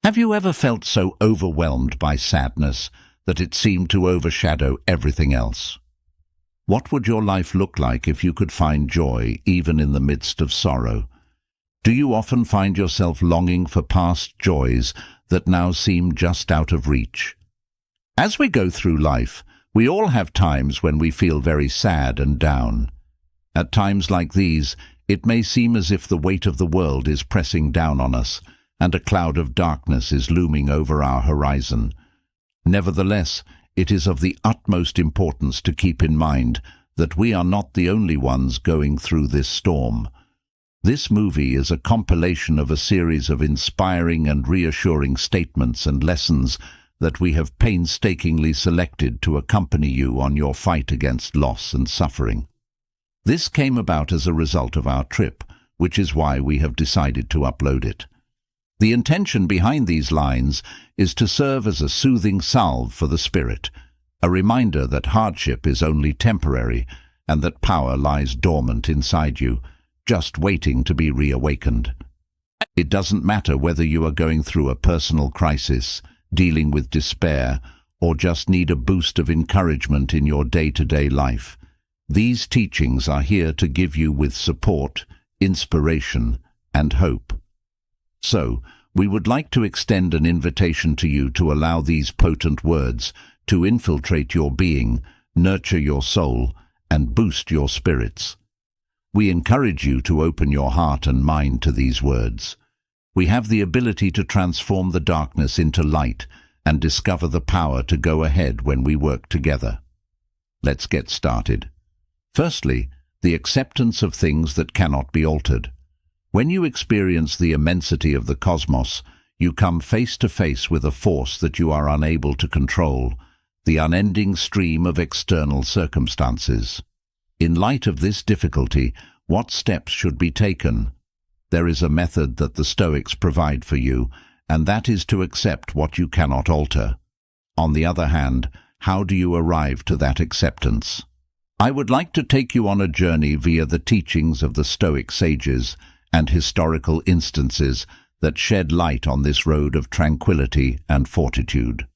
Have you ever felt so overwhelmed by sadness that it seemed to overshadow everything else? What would your life look like if you could find joy even in the midst of sorrow? Do you often find yourself longing for past joys that now seem just out of reach? As we go through life, we all have times when we feel very sad and down. At times like these, it may seem as if the weight of the world is pressing down on us, and a cloud of darkness is looming over our horizon. Nevertheless, it is of the utmost importance to keep in mind that we are not the only ones going through this storm. This movie is a compilation of a series of inspiring and reassuring statements and lessons that we have painstakingly selected to accompany you on your fight against loss and suffering. This came about as a result of our trip, which is why we have decided to upload it. The intention behind these lines is to serve as a soothing salve for the spirit, a reminder that hardship is only temporary and that power lies dormant inside you, just waiting to be reawakened. It doesn't matter whether you are going through a personal crisis, dealing with despair, or just need a boost of encouragement in your day-to-day life. These teachings are here to give you with support, inspiration, and hope. So, we would like to extend an invitation to you to allow these potent words to infiltrate your being, nurture your soul, and boost your spirits. We encourage you to open your heart and mind to these words. We have the ability to transform the darkness into light and discover the power to go ahead when we work together. Let's get started. Firstly, the acceptance of things that cannot be altered. When you experience the immensity of the cosmos, you come face to face with a force that you are unable to control, the unending stream of external circumstances. In light of this difficulty, what steps should be taken? There is a method that the Stoics provide for you, and that is to accept what you cannot alter. On the other hand, how do you arrive to that acceptance? I would like to take you on a journey via the teachings of the Stoic sages and historical instances that shed light on this road of tranquility and fortitude.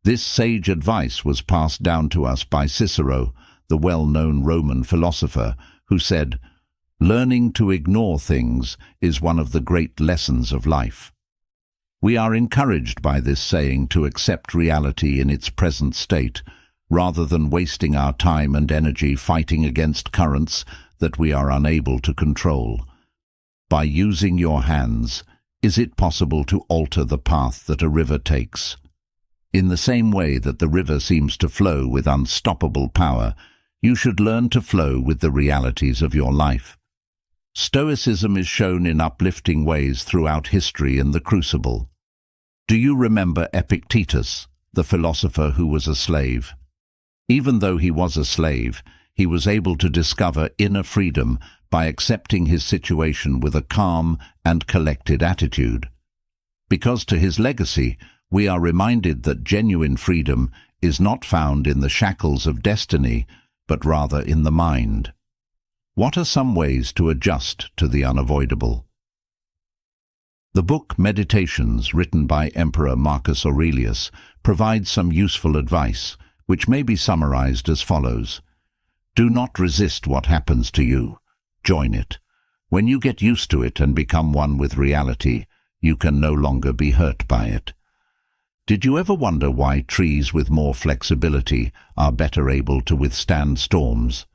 This sage advice was passed down to us by Cicero, the well-known Roman philosopher, who said, "Learning to ignore things is one of the great lessons of life." We are encouraged by this saying to accept reality in its present state, rather than wasting our time and energy fighting against currents that we are unable to control. By using your hands, is it possible to alter the path that a river takes? In the same way that the river seems to flow with unstoppable power, you should learn to flow with the realities of your life. Stoicism is shown in uplifting ways throughout history in the crucible. Do you remember Epictetus, the philosopher who was a slave? Even though he was a slave, he was able to discover inner freedom by accepting his situation with a calm and collected attitude. Because to his legacy, we are reminded that genuine freedom is not found in the shackles of destiny, but rather in the mind. What are some ways to adjust to the unavoidable? The book Meditations, written by Emperor Marcus Aurelius, provides some useful advice, which may be summarized as follows. Do not resist what happens to you. Join it. When you get used to it and become one with reality, you can no longer be hurt by it. Did you ever wonder why trees with more flexibility are better able to withstand storms?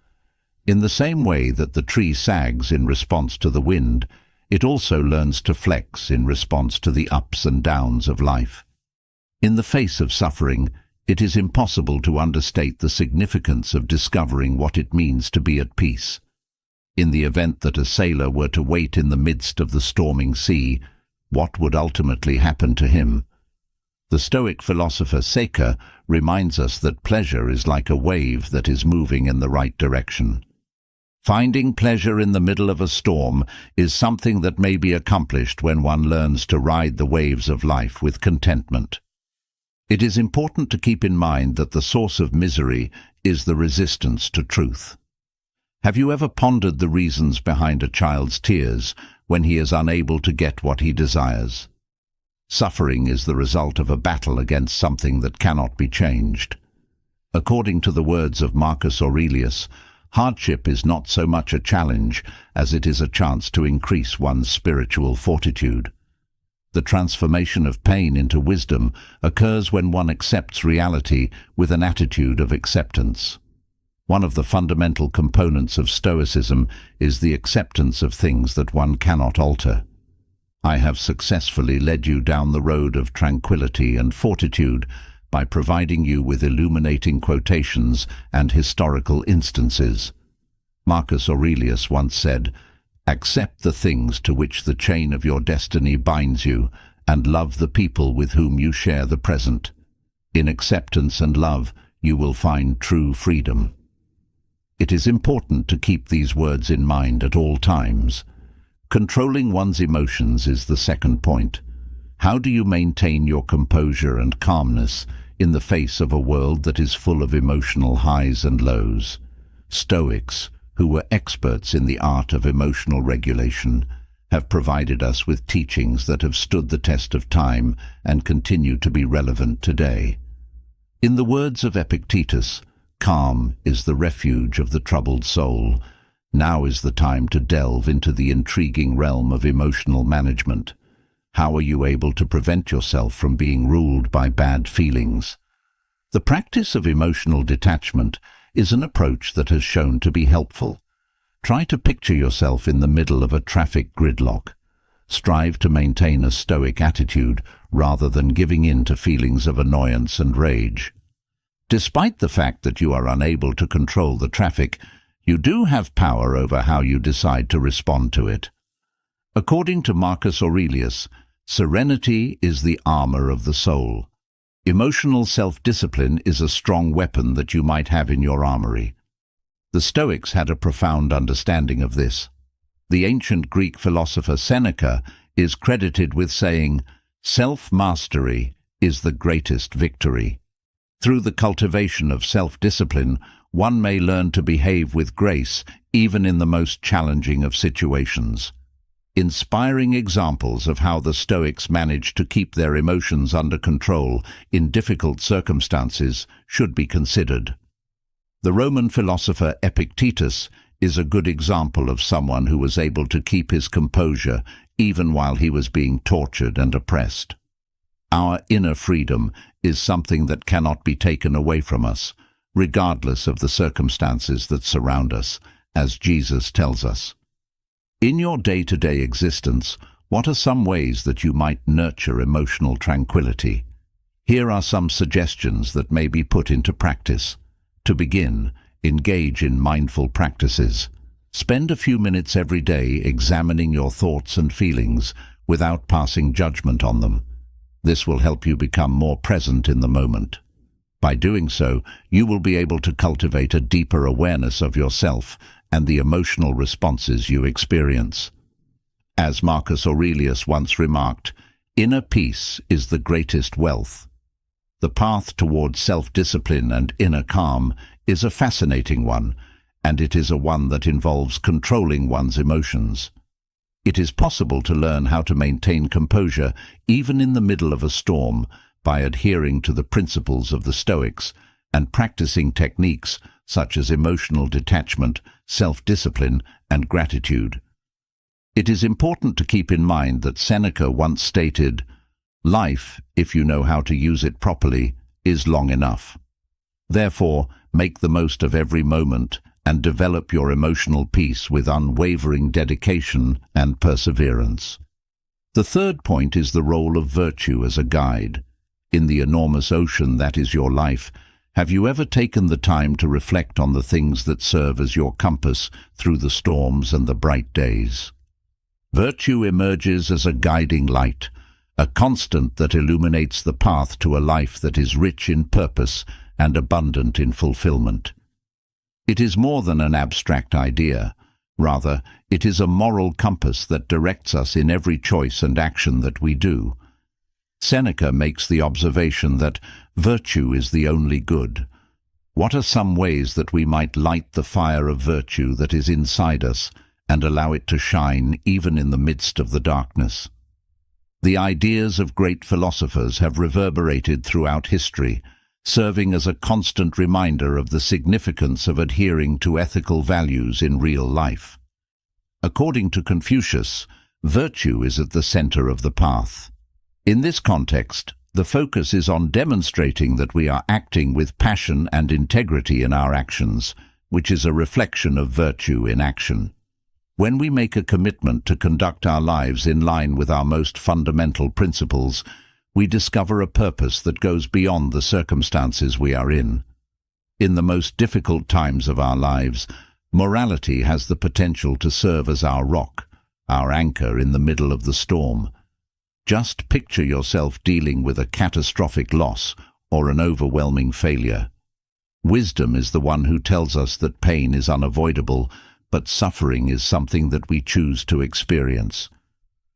In the same way that the tree sags in response to the wind, it also learns to flex in response to the ups and downs of life. In the face of suffering, it is impossible to understate the significance of discovering what it means to be at peace. In the event that a sailor were to wait in the midst of the storming sea, what would ultimately happen to him? The Stoic philosopher Seneca reminds us that pleasure is like a wave that is moving in the right direction. Finding pleasure in the middle of a storm is something that may be accomplished when one learns to ride the waves of life with contentment. It is important to keep in mind that the source of misery is the resistance to truth. Have you ever pondered the reasons behind a child's tears when he is unable to get what he desires? Suffering is the result of a battle against something that cannot be changed. According to the words of Marcus Aurelius, hardship is not so much a challenge as it is a chance to increase one's spiritual fortitude. The transformation of pain into wisdom occurs when one accepts reality with an attitude of acceptance. One of the fundamental components of Stoicism is the acceptance of things that one cannot alter. I have successfully led you down the road of tranquility and fortitude by providing you with illuminating quotations and historical instances. Marcus Aurelius once said, "Accept the things to which the chain of your destiny binds you, and love the people with whom you share the present. In acceptance and love, you will find true freedom." It is important to keep these words in mind at all times. Controlling one's emotions is the second point. How do you maintain your composure and calmness in the face of a world that is full of emotional highs and lows? Stoics, who were experts in the art of emotional regulation, have provided us with teachings that have stood the test of time and continue to be relevant today. In the words of Epictetus, "Calm is the refuge of the troubled soul." Now is the time to delve into the intriguing realm of emotional management. How are you able to prevent yourself from being ruled by bad feelings? The practice of emotional detachment is an approach that has shown to be helpful. Try to picture yourself in the middle of a traffic gridlock. Strive to maintain a stoic attitude rather than giving in to feelings of annoyance and rage. Despite the fact that you are unable to control the traffic, you do have power over how you decide to respond to it. According to Marcus Aurelius, serenity is the armor of the soul. Emotional self-discipline is a strong weapon that you might have in your armory. The Stoics had a profound understanding of this. The ancient Greek philosopher Seneca is credited with saying, "Self-mastery is the greatest victory." Through the cultivation of self-discipline, one may learn to behave with grace even in the most challenging of situations. Inspiring examples of how the Stoics managed to keep their emotions under control in difficult circumstances should be considered. The Roman philosopher Epictetus is a good example of someone who was able to keep his composure even while he was being tortured and oppressed. Our inner freedom is something that cannot be taken away from us, regardless of the circumstances that surround us, as Jesus tells us. In your day-to-day existence, what are some ways that you might nurture emotional tranquility? Here are some suggestions that may be put into practice. To begin, engage in mindful practices. Spend a few minutes every day examining your thoughts and feelings without passing judgment on them. This will help you become more present in the moment. By doing so, you will be able to cultivate a deeper awareness of yourself and the emotional responses you experience. As Marcus Aurelius once remarked, "Inner peace is the greatest wealth." The path towards self-discipline and inner calm is a fascinating one, and it is a one that involves controlling one's emotions. It is possible to learn how to maintain composure even in the middle of a storm by adhering to the principles of the Stoics and practicing techniques such as emotional detachment, self-discipline, and gratitude. It is important to keep in mind that Seneca once stated, "Life, if you know how to use it properly, is long enough." Therefore, make the most of every moment and develop your emotional peace with unwavering dedication and perseverance. The third point is the role of virtue as a guide. In the enormous ocean that is your life, have you ever taken the time to reflect on the things that serve as your compass through the storms and the bright days? Virtue emerges as a guiding light, a constant that illuminates the path to a life that is rich in purpose and abundant in fulfillment. It is more than an abstract idea. Rather, it is a moral compass that directs us in every choice and action that we do. Seneca makes the observation that virtue is the only good. What are some ways that we might light the fire of virtue that is inside us and allow it to shine even in the midst of the darkness? The ideas of great philosophers have reverberated throughout history, serving as a constant reminder of the significance of adhering to ethical values in real life. According to Confucius, virtue is at the center of the path. In this context, the focus is on demonstrating that we are acting with passion and integrity in our actions, which is a reflection of virtue in action. When we make a commitment to conduct our lives in line with our most fundamental principles, we discover a purpose that goes beyond the circumstances we are in. In the most difficult times of our lives, morality has the potential to serve as our rock, our anchor in the middle of the storm. Just picture yourself dealing with a catastrophic loss or an overwhelming failure. Wisdom is the one who tells us that pain is unavoidable, but suffering is something that we choose to experience.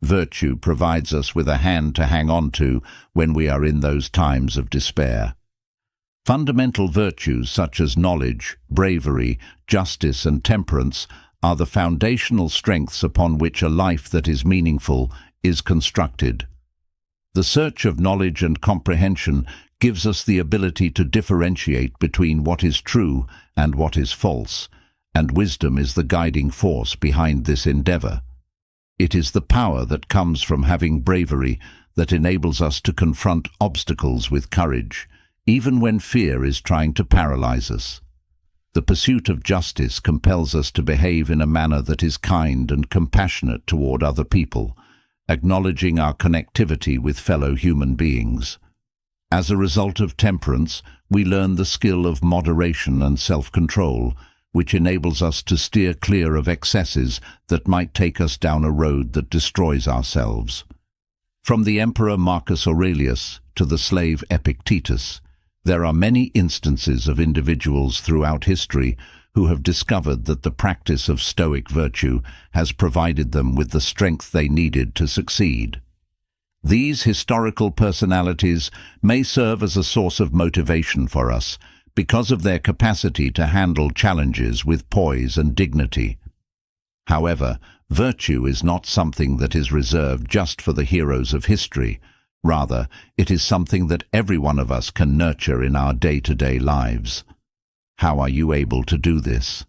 Virtue provides us with a hand to hang on to when we are in those times of despair. Fundamental virtues such as knowledge, bravery, justice, and temperance are the foundational strengths upon which a life that is meaningful is constructed. The search of knowledge and comprehension gives us the ability to differentiate between what is true and what is false, and wisdom is the guiding force behind this endeavor. It is the power that comes from having bravery that enables us to confront obstacles with courage, even when fear is trying to paralyze us. The pursuit of justice compels us to behave in a manner that is kind and compassionate toward other people, acknowledging our connectivity with fellow human beings. As a result of temperance, we learn the skill of moderation and self-control, which enables us to steer clear of excesses that might take us down a road that destroys ourselves. From the Emperor Marcus Aurelius to the slave Epictetus, there are many instances of individuals throughout history who have discovered that the practice of Stoic virtue has provided them with the strength they needed to succeed. These historical personalities may serve as a source of motivation for us because of their capacity to handle challenges with poise and dignity. However, virtue is not something that is reserved just for the heroes of history. Rather, it is something that every one of us can nurture in our day-to-day lives. How are you able to do this?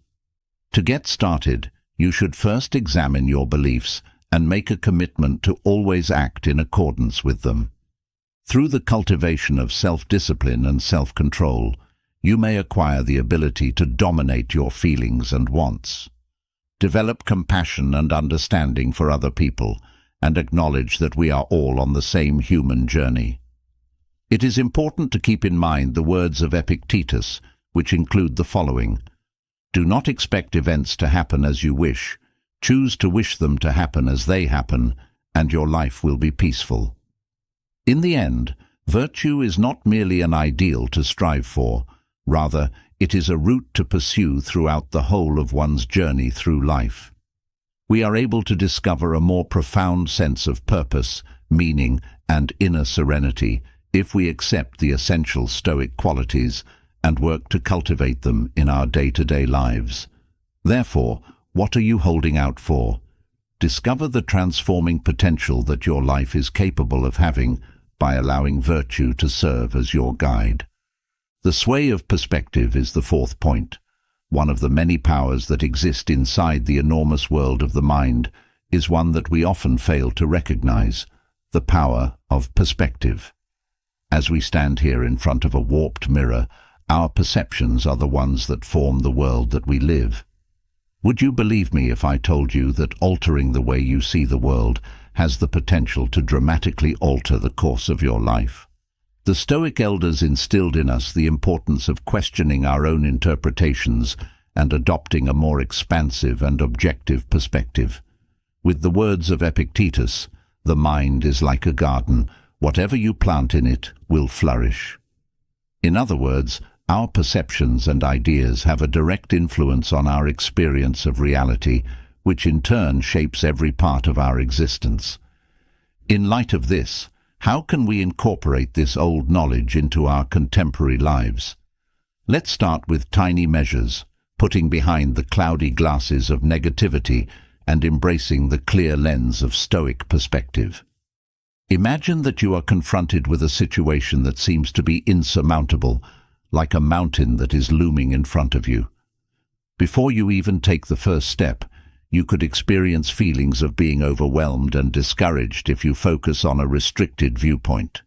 To get started, you should first examine your beliefs and make a commitment to always act in accordance with them. Through the cultivation of self-discipline and self-control, you may acquire the ability to dominate your feelings and wants. Develop compassion and understanding for other people, and acknowledge that we are all on the same human journey. It is important to keep in mind the words of Epictetus, which include the following: "Do not expect events to happen as you wish. Choose to wish them to happen as they happen, and your life will be peaceful." In the end, virtue is not merely an ideal to strive for. Rather, it is a route to pursue throughout the whole of one's journey through life. We are able to discover a more profound sense of purpose, meaning, and inner serenity if we accept the essential Stoic qualities and work to cultivate them in our day-to-day lives. Therefore, what are you holding out for? Discover the transforming potential that your life is capable of having by allowing virtue to serve as your guide. The sway of perspective is the fourth point. One of the many powers that exist inside the enormous world of the mind is one that we often fail to recognize: the power of perspective. As we stand here in front of a warped mirror, our perceptions are the ones that form the world that we live. Would you believe me if I told you that altering the way you see the world has the potential to dramatically alter the course of your life? The Stoic elders instilled in us the importance of questioning our own interpretations and adopting a more expansive and objective perspective. With the words of Epictetus, "The mind is like a garden. Whatever you plant in it will flourish." In other words, our perceptions and ideas have a direct influence on our experience of reality, which in turn shapes every part of our existence. In light of this, how can we incorporate this old knowledge into our contemporary lives? Let's start with tiny measures, putting behind the cloudy glasses of negativity and embracing the clear lens of Stoic perspective. Imagine that you are confronted with a situation that seems to be insurmountable, like a mountain that is looming in front of you. Before you even take the first step, you could experience feelings of being overwhelmed and discouraged if you focus on a restricted viewpoint.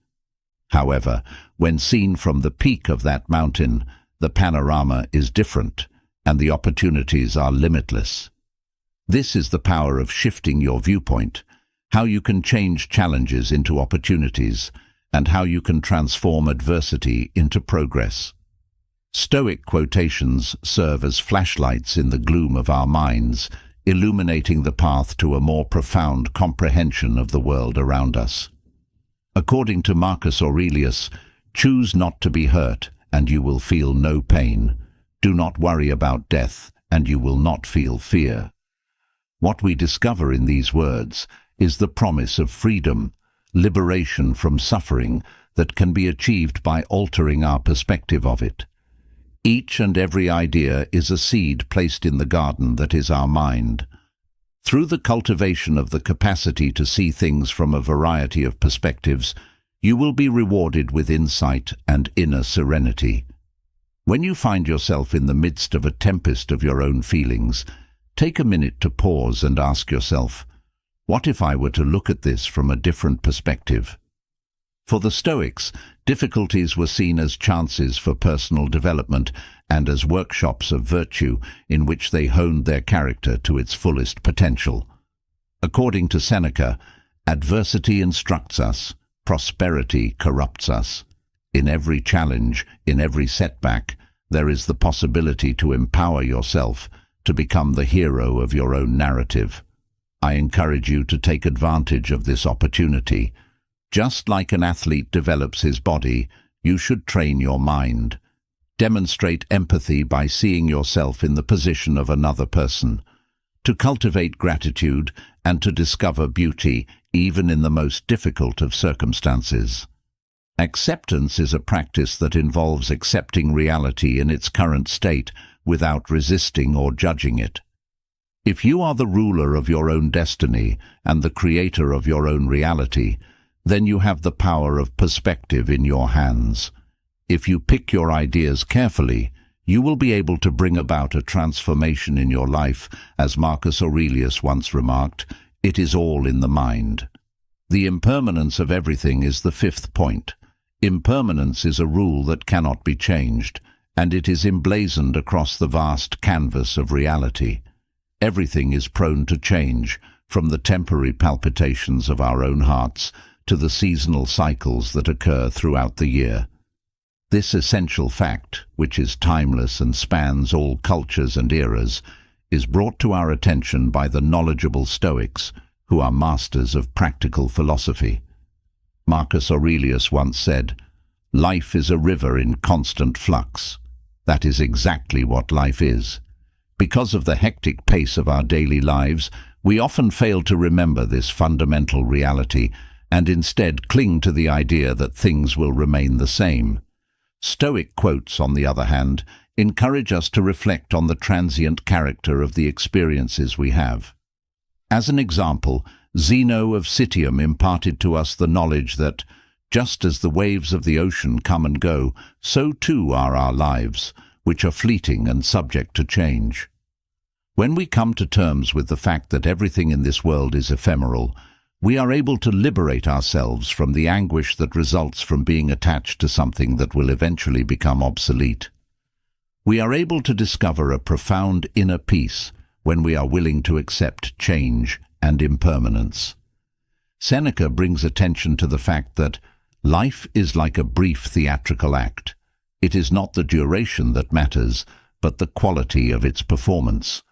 However, when seen from the peak of that mountain, the panorama is different, and the opportunities are limitless. This is the power of shifting your viewpoint, how you can change challenges into opportunities, and how you can transform adversity into progress. Stoic quotations serve as flashlights in the gloom of our minds, illuminating the path to a more profound comprehension of the world around us. According to Marcus Aurelius, choose not to be hurt, and you will feel no pain. Do not worry about death, and you will not feel fear. What we discover in these words is the promise of freedom, liberation from suffering that can be achieved by altering our perspective of it. Each and every idea is a seed placed in the garden that is our mind. Through the cultivation of the capacity to see things from a variety of perspectives, you will be rewarded with insight and inner serenity. When you find yourself in the midst of a tempest of your own feelings, take a minute to pause and ask yourself, what if I were to look at this from a different perspective? For the Stoics, difficulties were seen as chances for personal development and as workshops of virtue in which they honed their character to its fullest potential. According to Seneca, adversity instructs us, prosperity corrupts us. In every challenge, in every setback, there is the possibility to empower yourself, to become the hero of your own narrative. I encourage you to take advantage of this opportunity. Just like an athlete develops his body, you should train your mind. Demonstrate empathy by seeing yourself in the position of another person. To cultivate gratitude and to discover beauty even in the most difficult of circumstances. Acceptance is a practice that involves accepting reality in its current state without resisting or judging it. If you are the ruler of your own destiny and the creator of your own reality, then you have the power of perspective in your hands. If you pick your ideas carefully, you will be able to bring about a transformation in your life. As Marcus Aurelius once remarked, it is all in the mind. The impermanence of everything is the fifth point. Impermanence is a rule that cannot be changed, and it is emblazoned across the vast canvas of reality. Everything is prone to change, from the temporary palpitations of our own hearts to the seasonal cycles that occur throughout the year. This essential fact, which is timeless and spans all cultures and eras, is brought to our attention by the knowledgeable Stoics, who are masters of practical philosophy. Marcus Aurelius once said, "Life is a river in constant flux." That is exactly what life is. Because of the hectic pace of our daily lives, we often fail to remember this fundamental reality and instead cling to the idea that things will remain the same. Stoic quotes, on the other hand, encourage us to reflect on the transient character of the experiences we have. As an example, Zeno of Citium imparted to us the knowledge that, just as the waves of the ocean come and go, so too are our lives, which are fleeting and subject to change. When we come to terms with the fact that everything in this world is ephemeral, we are able to liberate ourselves from the anguish that results from being attached to something that will eventually become obsolete. We are able to discover a profound inner peace when we are willing to accept change and impermanence. Seneca brings attention to the fact that life is like a brief theatrical act. It is not the duration that matters, but the quality of its performance.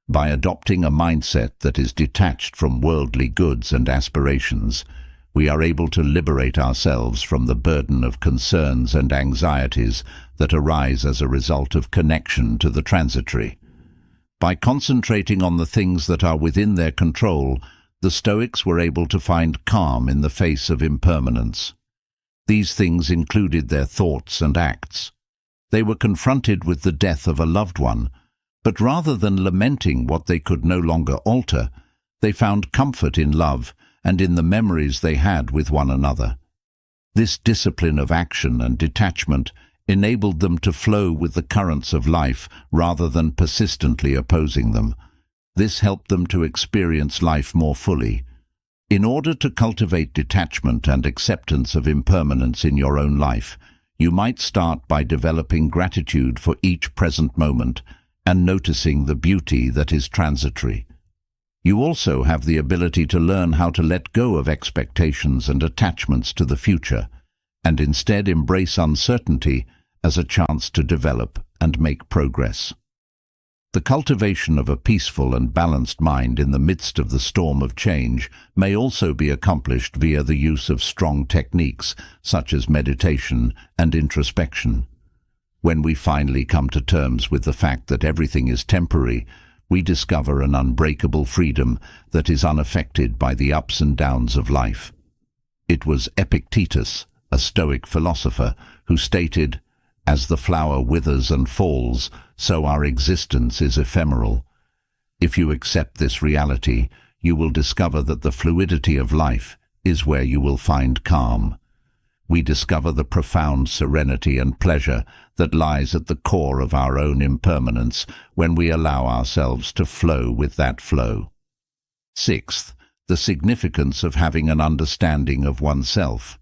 By adopting a mindset that is detached from worldly goods and aspirations, we are able to liberate ourselves from the burden of concerns and anxieties that arise as a result of connection to the transitory. By concentrating on the things that are within their control, the Stoics were able to find calm in the face of impermanence. These things included their thoughts and acts. They were confronted with the death of a loved one, but rather than lamenting what they could no longer alter, they found comfort in love and in the memories they had with one another. This discipline of action and detachment enabled them to flow with the currents of life rather than persistently opposing them. This helped them to experience life more fully. In order to cultivate detachment and acceptance of impermanence in your own life, you might start by developing gratitude for each present moment and noticing the beauty that is transitory. You also have the ability to learn how to let go of expectations and attachments to the future, and instead embrace uncertainty as a chance to develop and make progress. The cultivation of a peaceful and balanced mind in the midst of the storm of change may also be accomplished via the use of strong techniques such as meditation and introspection. When we finally come to terms with the fact that everything is temporary, we discover an unbreakable freedom that is unaffected by the ups and downs of life. It was Epictetus, a Stoic philosopher, who stated, "As the flower withers and falls, so our existence is ephemeral." If you accept this reality, you will discover that the fluidity of life is where you will find calm. We discover the profound serenity and pleasure that lies at the core of our own impermanence when we allow ourselves to flow with that flow. Sixth, the significance of having an understanding of oneself.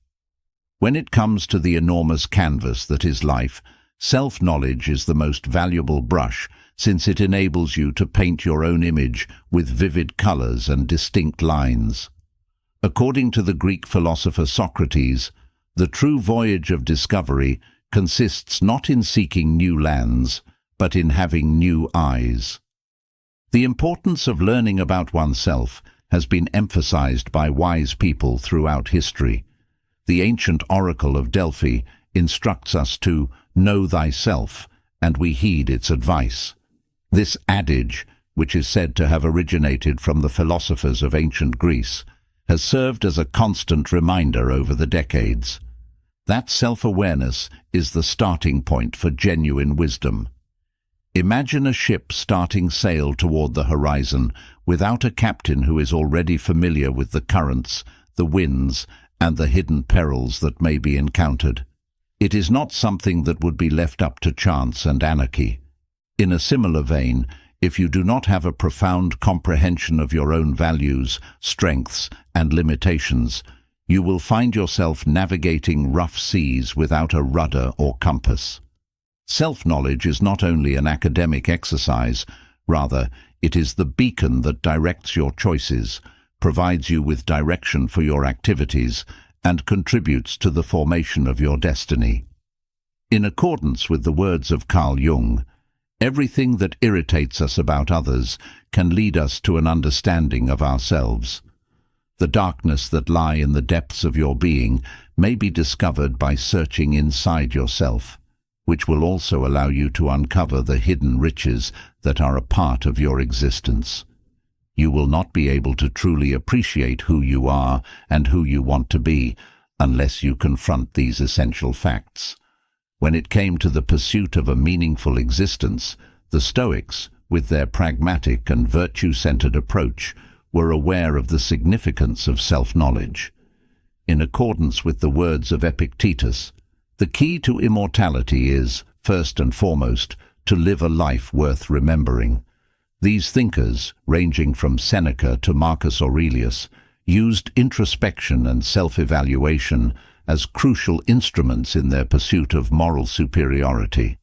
When it comes to the enormous canvas that is life, self-knowledge is the most valuable brush, since it enables you to paint your own image with vivid colors and distinct lines. According to the Greek philosopher Socrates, the true voyage of discovery consists not in seeking new lands, but in having new eyes. The importance of learning about oneself has been emphasized by wise people throughout history. The ancient oracle of Delphi instructs us to know thyself, and we heed its advice. This adage, which is said to have originated from the philosophers of ancient Greece, has served as a constant reminder over the decades. That self-awareness is the starting point for genuine wisdom. Imagine a ship starting sail toward the horizon without a captain who is already familiar with the currents, the winds, and the hidden perils that may be encountered. It is not something that would be left up to chance and anarchy. In a similar vein, if you do not have a profound comprehension of your own values, strengths, and limitations, you will find yourself navigating rough seas without a rudder or compass. Self-knowledge is not only an academic exercise, rather, it is the beacon that directs your choices, provides you with direction for your activities, and contributes to the formation of your destiny. In accordance with the words of Carl Jung, everything that irritates us about others can lead us to an understanding of ourselves. The darkness that lie in the depths of your being may be discovered by searching inside yourself, which will also allow you to uncover the hidden riches that are a part of your existence. You will not be able to truly appreciate who you are and who you want to be unless you confront these essential facts. When it came to the pursuit of a meaningful existence, the Stoics, with their pragmatic and virtue-centered approach, were aware of the significance of self-knowledge. In accordance with the words of Epictetus, the key to immortality is, first and foremost, to live a life worth remembering. These thinkers, ranging from Seneca to Marcus Aurelius, used introspection and self-evaluation as crucial instruments in their pursuit of moral superiority.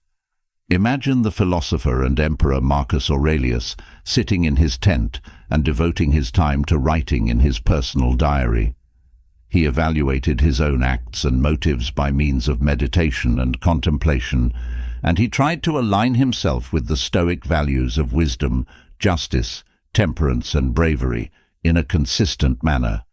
Imagine the philosopher and emperor Marcus Aurelius sitting in his tent and devoting his time to writing in his personal diary. He evaluated his own acts and motives by means of meditation and contemplation, and he tried to align himself with the Stoic values of wisdom, justice, temperance, and bravery in a consistent manner.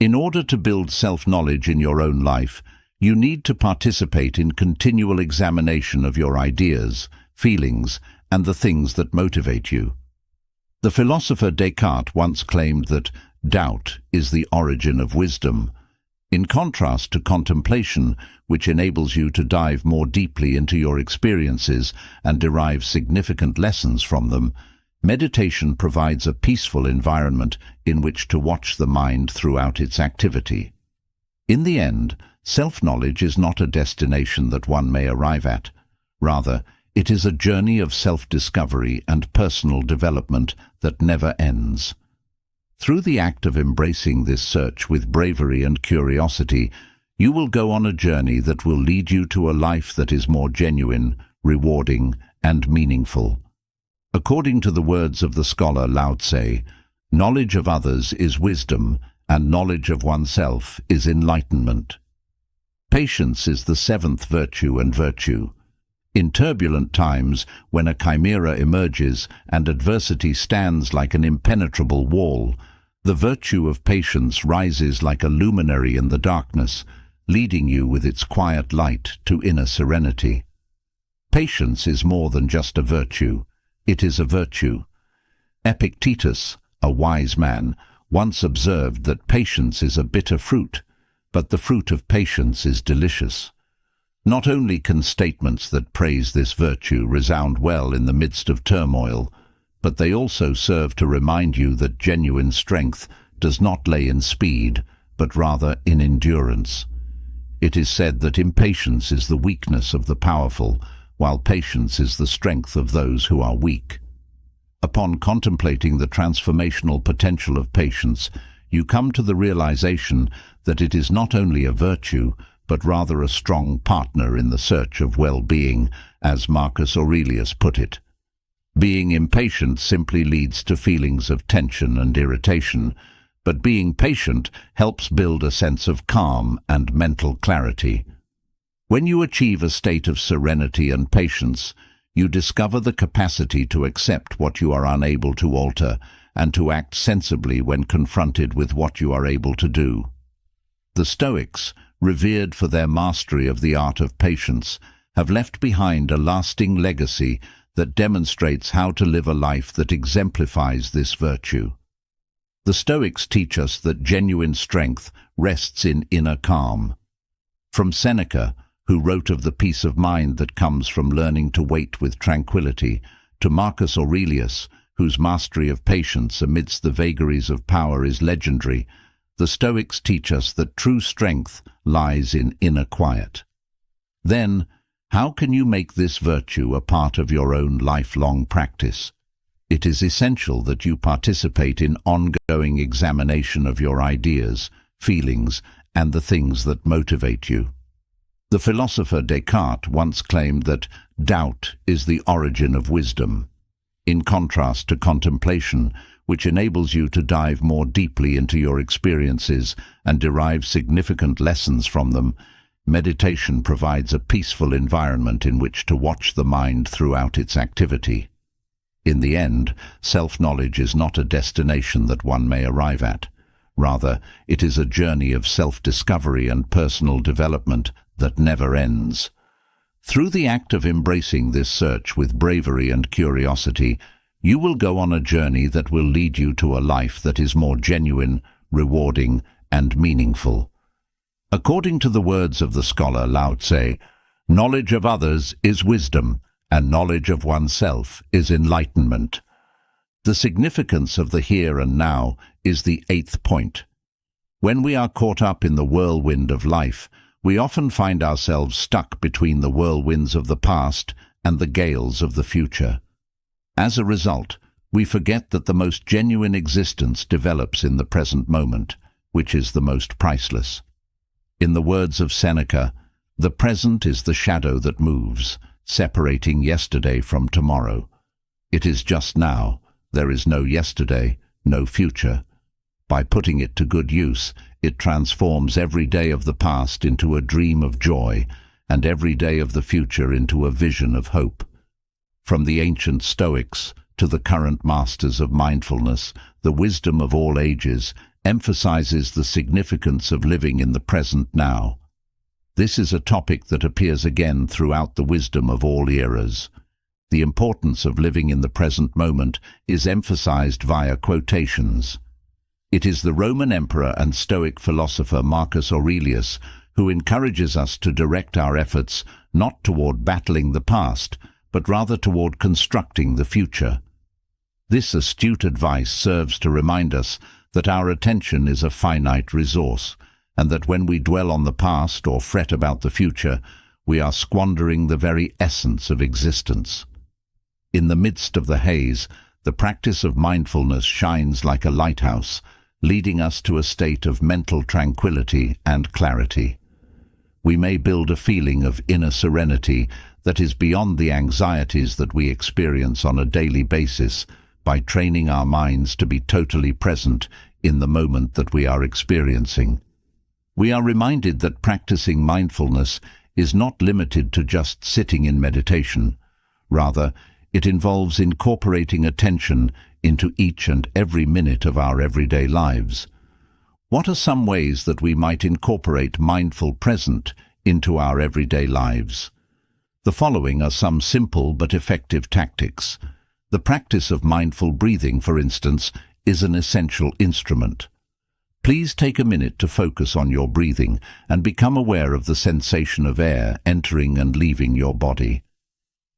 In order to build self-knowledge in your own life, you need to participate in continual examination of your ideas, feelings, and the things that motivate you. The philosopher Descartes once claimed that doubt is the origin of wisdom. In contrast to contemplation, which enables you to dive more deeply into your experiences and derive significant lessons from them, Meditation provides a peaceful environment in which to watch the mind throughout its activity. In the end, self-knowledge is not a destination that one may arrive at. Rather, it is a journey of self-discovery and personal development that never ends. Through the act of embracing this search with bravery and curiosity, you will go on a journey that will lead you to a life that is more genuine, rewarding, and meaningful. According to the words of the scholar Lao Tse, knowledge of others is wisdom, and knowledge of oneself is enlightenment. Patience is the seventh virtue and virtue. In turbulent times, when a chimera emerges and adversity stands like an impenetrable wall, the virtue of patience rises like a luminary in the darkness, leading you with its quiet light to inner serenity. Patience is more than just a virtue. It is a virtue. Epictetus, a wise man, once observed that patience is a bitter fruit, but the fruit of patience is delicious. Not only can statements that praise this virtue resound well in the midst of turmoil, but they also serve to remind you that genuine strength does not lay in speed, but rather in endurance. It is said that impatience is the weakness of the powerful, while patience is the strength of those who are weak. Upon contemplating the transformational potential of patience, you come to the realization that it is not only a virtue, but rather a strong partner in the search of well-being, as Marcus Aurelius put it. Being impatient simply leads to feelings of tension and irritation, but being patient helps build a sense of calm and mental clarity. When you achieve a state of serenity and patience, you discover the capacity to accept what you are unable to alter and to act sensibly when confronted with what you are able to do. The Stoics, revered for their mastery of the art of patience, have left behind a lasting legacy that demonstrates how to live a life that exemplifies this virtue. The Stoics teach us that genuine strength rests in inner calm. From Seneca, who wrote of the peace of mind that comes from learning to wait with tranquility, to Marcus Aurelius, whose mastery of patience amidst the vagaries of power is legendary, the Stoics teach us that true strength lies in inner quiet. Then, how can you make this virtue a part of your own lifelong practice? It is essential that you participate in ongoing examination of your ideas, feelings, and the things that motivate you. The philosopher Descartes once claimed that doubt is the origin of wisdom. In contrast to contemplation, which enables you to dive more deeply into your experiences and derive significant lessons from them, meditation provides a peaceful environment in which to watch the mind throughout its activity. In the end, self-knowledge is not a destination that one may arrive at. Rather, it is a journey of self-discovery and personal development that never ends. Through the act of embracing this search with bravery and curiosity, you will go on a journey that will lead you to a life that is more genuine, rewarding, and meaningful. According to the words of the scholar Lao Tse, knowledge of others is wisdom, and knowledge of oneself is enlightenment. The significance of the here and now is the eighth point. When we are caught up in the whirlwind of life, we often find ourselves stuck between the whirlwinds of the past and the gales of the future. As a result, we forget that the most genuine existence develops in the present moment, which is the most priceless. In the words of Seneca, the present is the shadow that moves, separating yesterday from tomorrow. It is just now. There is no yesterday, no future. By putting it to good use, it transforms every day of the past into a dream of joy, and every day of the future into a vision of hope. From the ancient Stoics to the current masters of mindfulness, the wisdom of all ages emphasizes the significance of living in the present now. This is a topic that appears again throughout the wisdom of all eras. The importance of living in the present moment is emphasized via quotations. It is the Roman Emperor and Stoic philosopher Marcus Aurelius who encourages us to direct our efforts not toward battling the past, but rather toward constructing the future. This astute advice serves to remind us that our attention is a finite resource, and that when we dwell on the past or fret about the future, we are squandering the very essence of existence. In the midst of the haze, the practice of mindfulness shines like a lighthouse, leading us to a state of mental tranquility and clarity. We may build a feeling of inner serenity that is beyond the anxieties that we experience on a daily basis by training our minds to be totally present in the moment that we are experiencing. We are reminded that practicing mindfulness is not limited to just sitting in meditation. Rather, it involves incorporating attention into each and every minute of our everyday lives. What are some ways that we might incorporate mindful present into our everyday lives? The following are some simple but effective tactics. The practice of mindful breathing, for instance, is an essential instrument. Please take a minute to focus on your breathing and become aware of the sensation of air entering and leaving your body.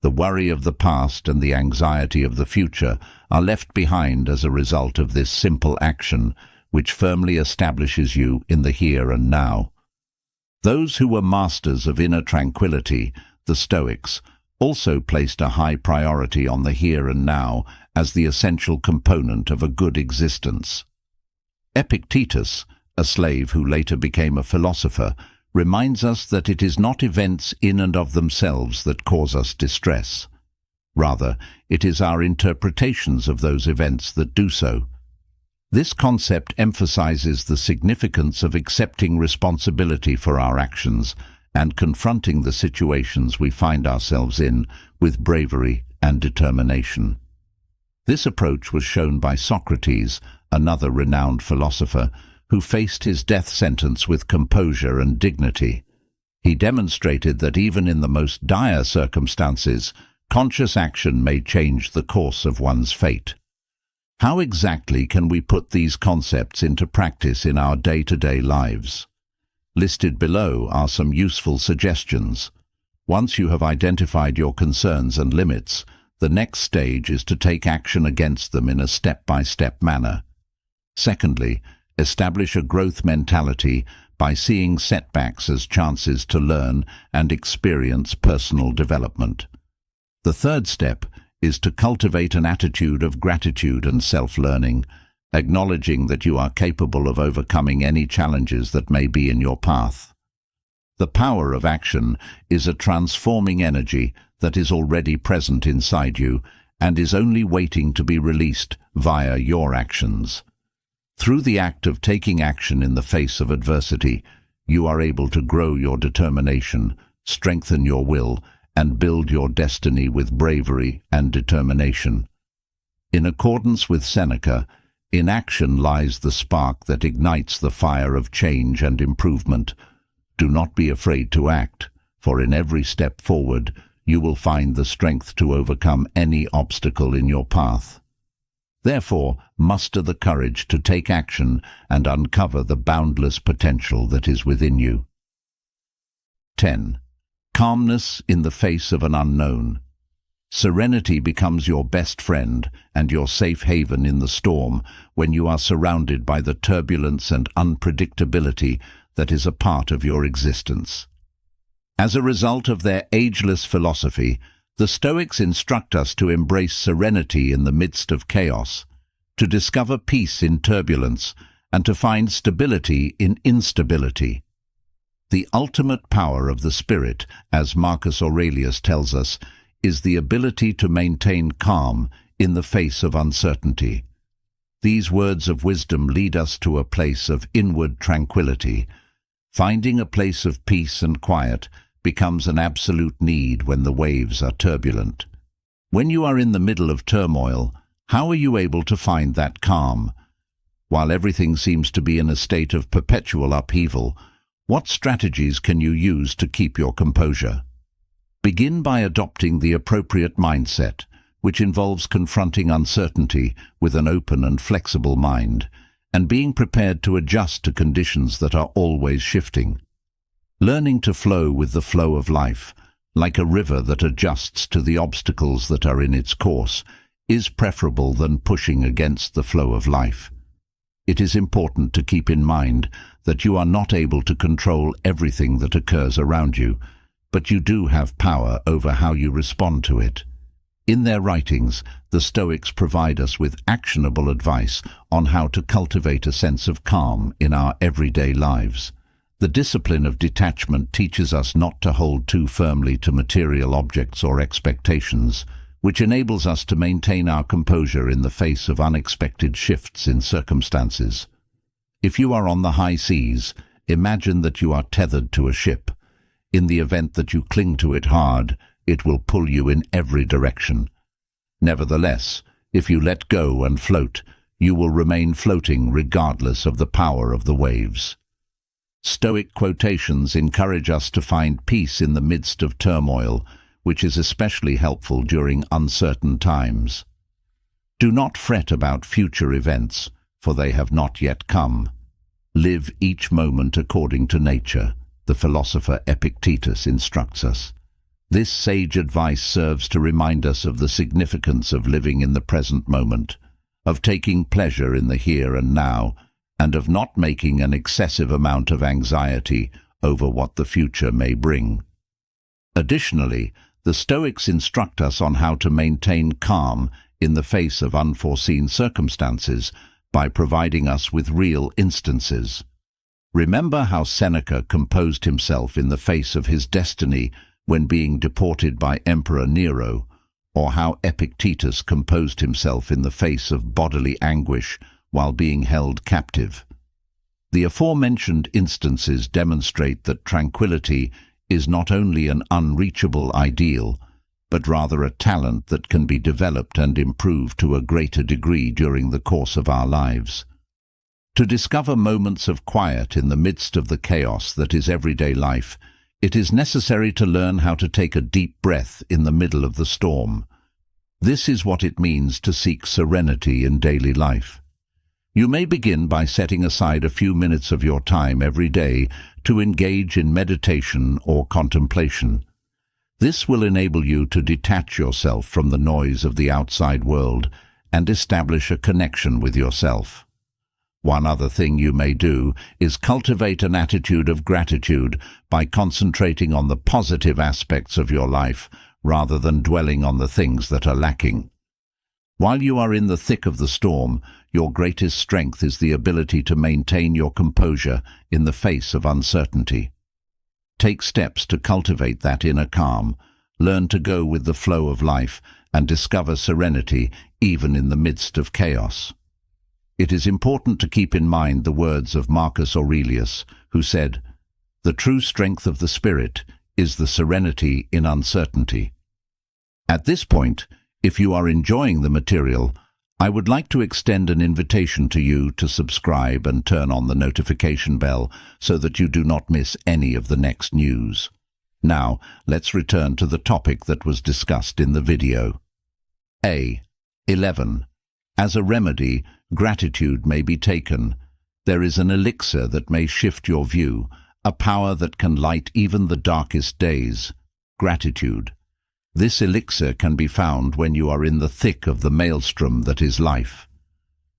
The worry of the past and the anxiety of the future are left behind as a result of this simple action, which firmly establishes you in the here and now. Those who were masters of inner tranquility, the Stoics, also placed a high priority on the here and now as the essential component of a good existence. Epictetus, a slave who later became a philosopher, reminds us that it is not events in and of themselves that cause us distress. Rather, it is our interpretations of those events that do so. This concept emphasizes the significance of accepting responsibility for our actions and confronting the situations we find ourselves in with bravery and determination. This approach was shown by Socrates, another renowned philosopher, who faced his death sentence with composure and dignity. He demonstrated that even in the most dire circumstances, conscious action may change the course of one's fate. How exactly can we put these concepts into practice in our day-to-day lives? Listed below are some useful suggestions. Once you have identified your concerns and limits, the next stage is to take action against them in a step-by-step manner. Secondly, establish a growth mentality by seeing setbacks as chances to learn and experience personal development. The third step is to cultivate an attitude of gratitude and self-learning, acknowledging that you are capable of overcoming any challenges that may be in your path. The power of action is a transforming energy that is already present inside you and is only waiting to be released via your actions. Through the act of taking action in the face of adversity, you are able to grow your determination, strengthen your will, and build your destiny with bravery and determination. In accordance with Seneca, in action lies the spark that ignites the fire of change and improvement. Do not be afraid to act, for in every step forward, you will find the strength to overcome any obstacle in your path. Therefore, muster the courage to take action and uncover the boundless potential that is within you. 10. Calmness in the face of an unknown. Serenity becomes your best friend and your safe haven in the storm when you are surrounded by the turbulence and unpredictability that is a part of your existence. As a result of their ageless philosophy, the Stoics instruct us to embrace serenity in the midst of chaos, to discover peace in turbulence, and to find stability in instability. The ultimate power of the spirit, as Marcus Aurelius tells us, is the ability to maintain calm in the face of uncertainty. These words of wisdom lead us to a place of inward tranquility. Finding a place of peace and quiet becomes an absolute need when the waves are turbulent. When you are in the middle of turmoil, how are you able to find that calm? While everything seems to be in a state of perpetual upheaval, what strategies can you use to keep your composure? Begin by adopting the appropriate mindset, which involves confronting uncertainty with an open and flexible mind, and being prepared to adjust to conditions that are always shifting. Learning to flow with the flow of life, like a river that adjusts to the obstacles that are in its course, is preferable than pushing against the flow of life. It is important to keep in mind that you are not able to control everything that occurs around you, but you do have power over how you respond to it. In their writings, the Stoics provide us with actionable advice on how to cultivate a sense of calm in our everyday lives. The discipline of detachment teaches us not to hold too firmly to material objects or expectations, which enables us to maintain our composure in the face of unexpected shifts in circumstances. If you are on the high seas, imagine that you are tethered to a ship. In the event that you cling to it hard, it will pull you in every direction. Nevertheless, if you let go and float, you will remain floating regardless of the power of the waves. Stoic quotations encourage us to find peace in the midst of turmoil, which is especially helpful during uncertain times. Do not fret about future events, for they have not yet come. Live each moment according to nature, the philosopher Epictetus instructs us. This sage advice serves to remind us of the significance of living in the present moment, of taking pleasure in the here and now, and of not making an excessive amount of anxiety over what the future may bring. Additionally, the Stoics instruct us on how to maintain calm in the face of unforeseen circumstances by providing us with real instances. Remember how Seneca composed himself in the face of his destiny when being deported by Emperor Nero, or how Epictetus composed himself in the face of bodily anguish while being held captive. The aforementioned instances demonstrate that tranquility is not only an unreachable ideal, but rather a talent that can be developed and improved to a greater degree during the course of our lives. To discover moments of quiet in the midst of the chaos that is everyday life, it is necessary to learn how to take a deep breath in the middle of the storm. This is what it means to seek serenity in daily life. You may begin by setting aside a few minutes of your time every day to engage in meditation or contemplation. This will enable you to detach yourself from the noise of the outside world and establish a connection with yourself. One other thing you may do is cultivate an attitude of gratitude by concentrating on the positive aspects of your life rather than dwelling on the things that are lacking. While you are in the thick of the storm, your greatest strength is the ability to maintain your composure in the face of uncertainty. Take steps to cultivate that inner calm, learn to go with the flow of life, and discover serenity even in the midst of chaos. It is important to keep in mind the words of Marcus Aurelius, who said, "The true strength of the spirit is the serenity in uncertainty." At this point, if you are enjoying the material, I would like to extend an invitation to you to subscribe and turn on the notification bell so that you do not miss any of the next news. Now, let's return to the topic that was discussed in the video. 11. As a remedy, gratitude may be taken. There is an elixir that may shift your view, a power that can light even the darkest days: gratitude. This elixir can be found when you are in the thick of the maelstrom that is life.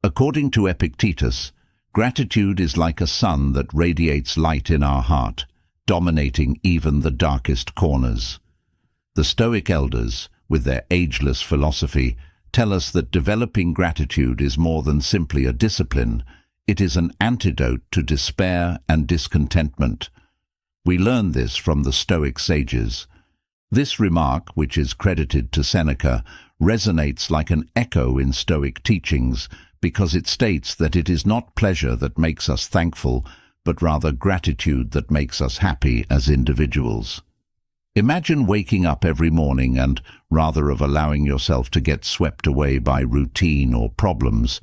According to Epictetus, gratitude is like a sun that radiates light in our heart, dominating even the darkest corners. The Stoic elders, with their ageless philosophy, tell us that developing gratitude is more than simply a discipline. It is an antidote to despair and discontentment. We learn this from the Stoic sages. This remark, which is credited to Seneca, resonates like an echo in Stoic teachings because it states that it is not pleasure that makes us thankful, but rather gratitude that makes us happy as individuals. Imagine waking up every morning and, rather of allowing yourself to get swept away by routine or problems,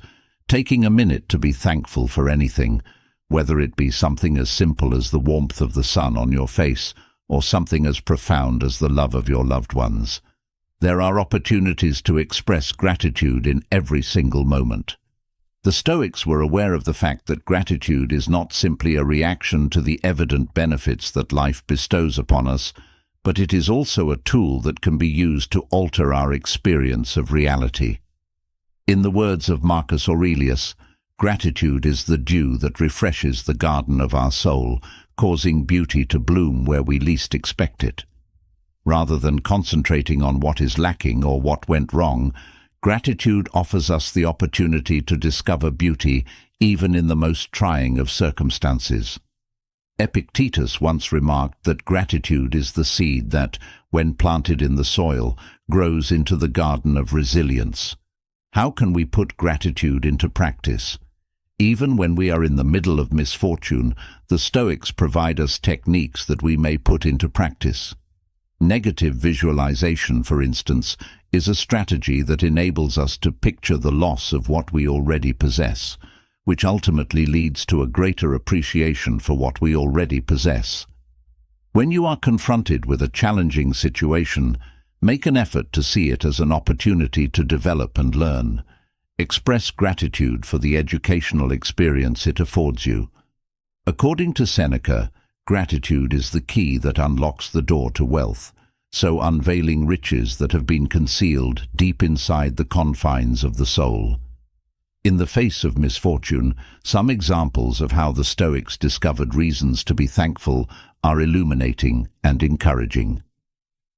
taking a minute to be thankful for anything, whether it be something as simple as the warmth of the sun on your face or something as profound as the love of your loved ones. There are opportunities to express gratitude in every single moment. The Stoics were aware of the fact that gratitude is not simply a reaction to the evident benefits that life bestows upon us, but it is also a tool that can be used to alter our experience of reality. In the words of Marcus Aurelius, gratitude is the dew that refreshes the garden of our soul, causing beauty to bloom where we least expect it. Rather than concentrating on what is lacking or what went wrong, gratitude offers us the opportunity to discover beauty even in the most trying of circumstances. Epictetus once remarked that gratitude is the seed that, when planted in the soil, grows into the garden of resilience. How can we put gratitude into practice? Even when we are in the middle of misfortune, the Stoics provide us techniques that we may put into practice. Negative visualization, for instance, is a strategy that enables us to picture the loss of what we already possess, which ultimately leads to a greater appreciation for what we already possess. When you are confronted with a challenging situation, make an effort to see it as an opportunity to develop and learn. Express gratitude for the educational experience it affords you. According to Seneca, gratitude is the key that unlocks the door to wealth, so unveiling riches that have been concealed deep inside the confines of the soul. In the face of misfortune, some examples of how the Stoics discovered reasons to be thankful are illuminating and encouraging.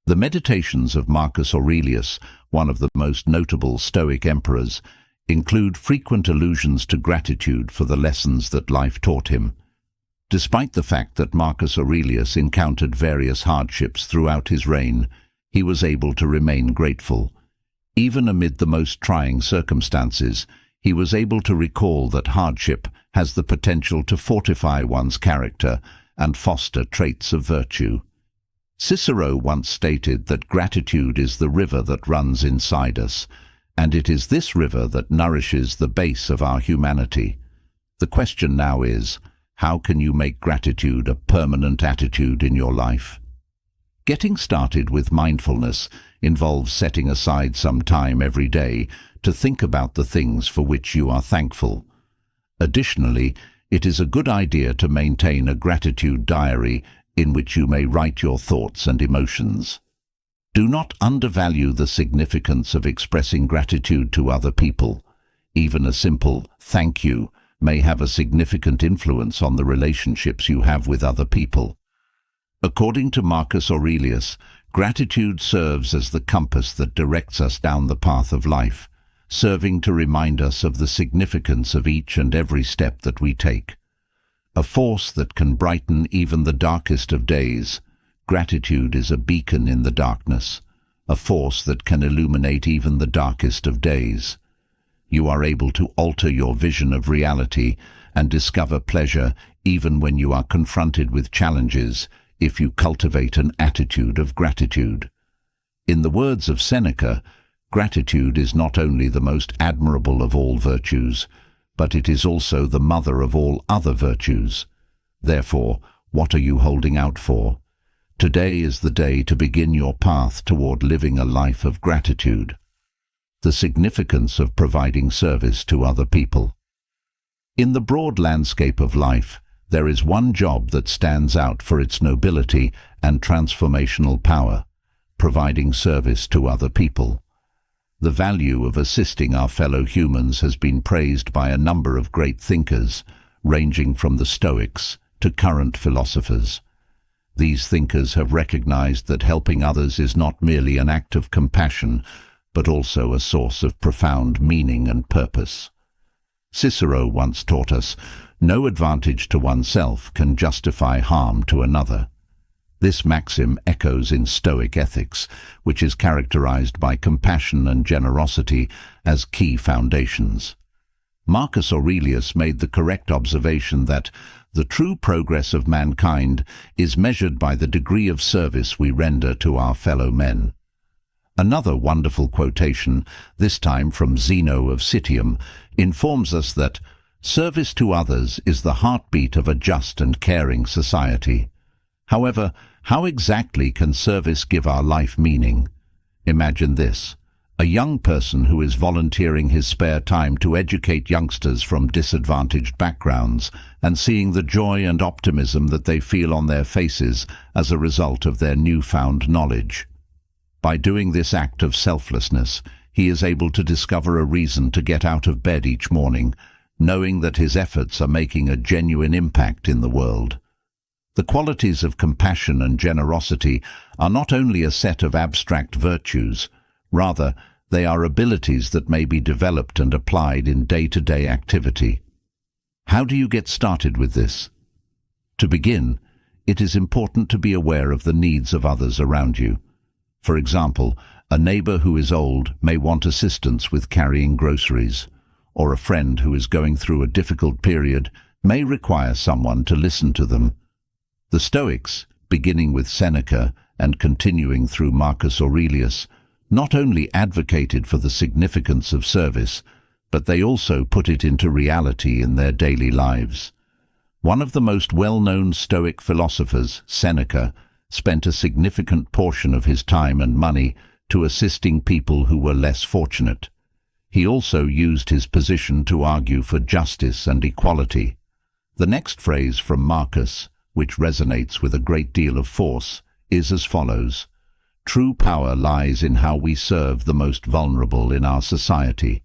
The Meditations of Marcus Aurelius, one of the most notable Stoic emperors, include frequent allusions to gratitude for the lessons that life taught him. Despite the fact that Marcus Aurelius encountered various hardships throughout his reign, he was able to remain grateful. Even amid the most trying circumstances, he was able to recall that hardship has the potential to fortify one's character and foster traits of virtue. Cicero once stated that gratitude is the river that runs inside us, and it is this river that nourishes the base of our humanity. The question now is, how can you make gratitude a permanent attitude in your life? Getting started with mindfulness involves setting aside some time every day to think about the things for which you are thankful. Additionally, it is a good idea to maintain a gratitude diary in which you may write your thoughts and emotions. Do not undervalue the significance of expressing gratitude to other people. Even a simple "thank you" may have a significant influence on the relationships you have with other people. According to Marcus Aurelius, gratitude serves as the compass that directs us down the path of life, serving to remind us of the significance of each and every step that we take. A force that can brighten even the darkest of days, gratitude is a beacon in the darkness, a force that can illuminate even the darkest of days. You are able to alter your vision of reality and discover pleasure even when you are confronted with challenges if you cultivate an attitude of gratitude. In the words of Seneca, gratitude is not only the most admirable of all virtues, but it is also the mother of all other virtues. Therefore, what are you holding out for? Today is the day to begin your path toward living a life of gratitude. The significance of providing service to other people. In the broad landscape of life, there is one job that stands out for its nobility and transformational power: providing service to other people. The value of assisting our fellow humans has been praised by a number of great thinkers, ranging from the Stoics to current philosophers. These thinkers have recognized that helping others is not merely an act of compassion, but also a source of profound meaning and purpose. Cicero once taught us, no advantage to oneself can justify harm to another. This maxim echoes in Stoic ethics, which is characterized by compassion and generosity as key foundations. Marcus Aurelius made the correct observation that the true progress of mankind is measured by the degree of service we render to our fellow men. Another wonderful quotation, this time from Zeno of Citium, informs us that service to others is the heartbeat of a just and caring society. However, how exactly can service give our life meaning? Imagine this: a young person who is volunteering his spare time to educate youngsters from disadvantaged backgrounds and seeing the joy and optimism that they feel on their faces as a result of their newfound knowledge. By doing this act of selflessness, he is able to discover a reason to get out of bed each morning, knowing that his efforts are making a genuine impact in the world. The qualities of compassion and generosity are not only a set of abstract virtues, rather, they are abilities that may be developed and applied in day-to-day activity. How do you get started with this? To begin, it is important to be aware of the needs of others around you. For example, a neighbor who is old may want assistance with carrying groceries, or a friend who is going through a difficult period may require someone to listen to them. The Stoics, beginning with Seneca and continuing through Marcus Aurelius, not only advocated for the significance of service, but they also put it into reality in their daily lives. One of the most well-known Stoic philosophers, Seneca, spent a significant portion of his time and money to assisting people who were less fortunate. He also used his position to argue for justice and equality. The next phrase from Marcus, which resonates with a great deal of force, is as follows: "True power lies in how we serve the most vulnerable in our society."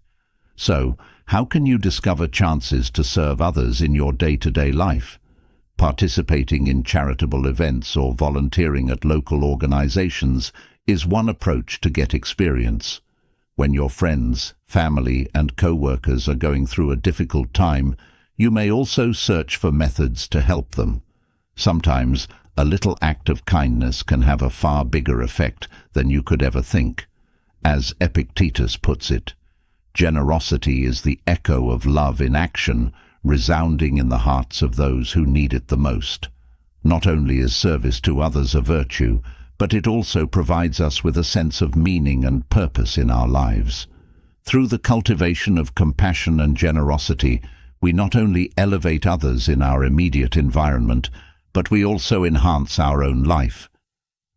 So, how can you discover chances to serve others in your day-to-day life? Participating in charitable events or volunteering at local organizations is one approach to get experience. When your friends, family, and co-workers are going through a difficult time, you may also search for methods to help them. Sometimes, a little act of kindness can have a far bigger effect than you could ever think. As Epictetus puts it, generosity is the echo of love in action, resounding in the hearts of those who need it the most. Not only is service to others a virtue, but it also provides us with a sense of meaning and purpose in our lives. Through the cultivation of compassion and generosity, we not only elevate others in our immediate environment, but we also enhance our own life.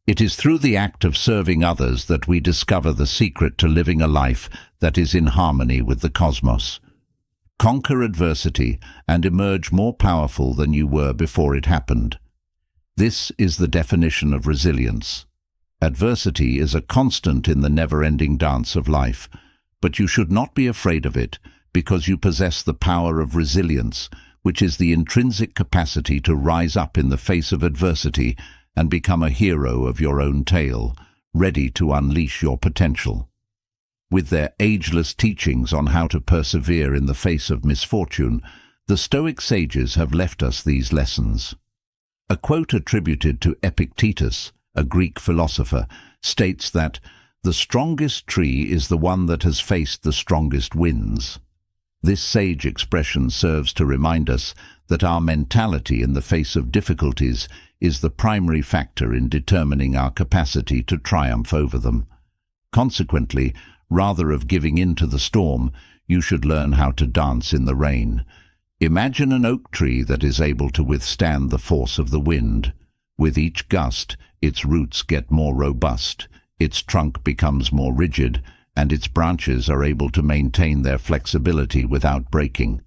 It is through the act of serving others that we discover the secret to living a life that is in harmony with the cosmos. Conquer adversity and emerge more powerful than you were before it happened. This is the definition of resilience. Adversity is a constant in the never-ending dance of life, but you should not be afraid of it because you possess the power of resilience, which is the intrinsic capacity to rise up in the face of adversity and become a hero of your own tale, ready to unleash your potential. With their ageless teachings on how to persevere in the face of misfortune, the Stoic sages have left us these lessons. A quote attributed to Epictetus, a Greek philosopher, states that the strongest tree is the one that has faced the strongest winds. This sage expression serves to remind us that our mentality in the face of difficulties is the primary factor in determining our capacity to triumph over them. Consequently, rather of giving in to the storm, you should learn how to dance in the rain. Imagine an oak tree that is able to withstand the force of the wind. With each gust, its roots get more robust, its trunk becomes more rigid, and its branches are able to maintain their flexibility without breaking.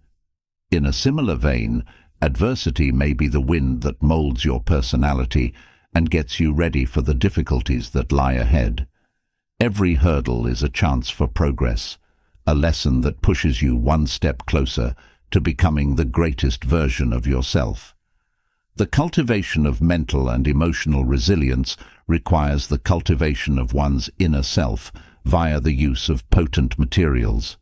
In a similar vein, adversity may be the wind that molds your personality and gets you ready for the difficulties that lie ahead. Every hurdle is a chance for progress, a lesson that pushes you one step closer to becoming the greatest version of yourself. The cultivation of mental and emotional resilience requires the cultivation of one's inner self via the use of potent materials.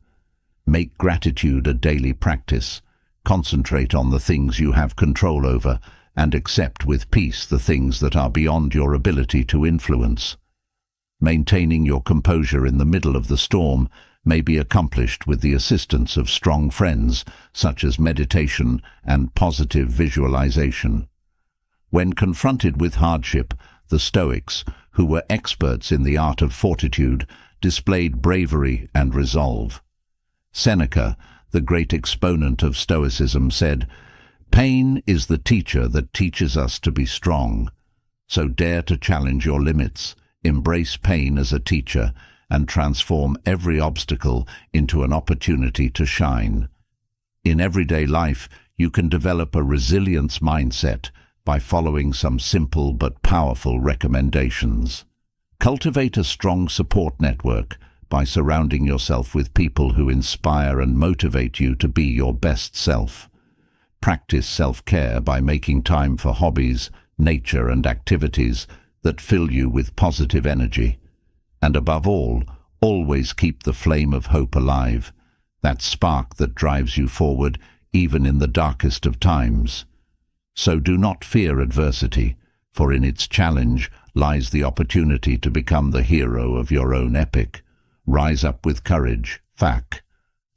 Make gratitude a daily practice. Concentrate on the things you have control over and accept with peace the things that are beyond your ability to influence. Maintaining your composure in the middle of the storm may be accomplished with the assistance of strong friends, such as meditation and positive visualization. When confronted with hardship, the Stoics, who were experts in the art of fortitude, displayed bravery and resolve. Seneca, the great exponent of Stoicism, said, "Pain is the teacher that teaches us to be strong. So dare to challenge your limits, embrace pain as a teacher, and transform every obstacle into an opportunity to shine." In everyday life, you can develop a resilience mindset by following some simple but powerful recommendations. Cultivate a strong support network, by surrounding yourself with people who inspire and motivate you to be your best self. Practice self-care by making time for hobbies, nature, and activities that fill you with positive energy. And above all, always keep the flame of hope alive, that spark that drives you forward even in the darkest of times. So do not fear adversity, for in its challenge lies the opportunity to become the hero of your own epic. Rise up with courage, fac,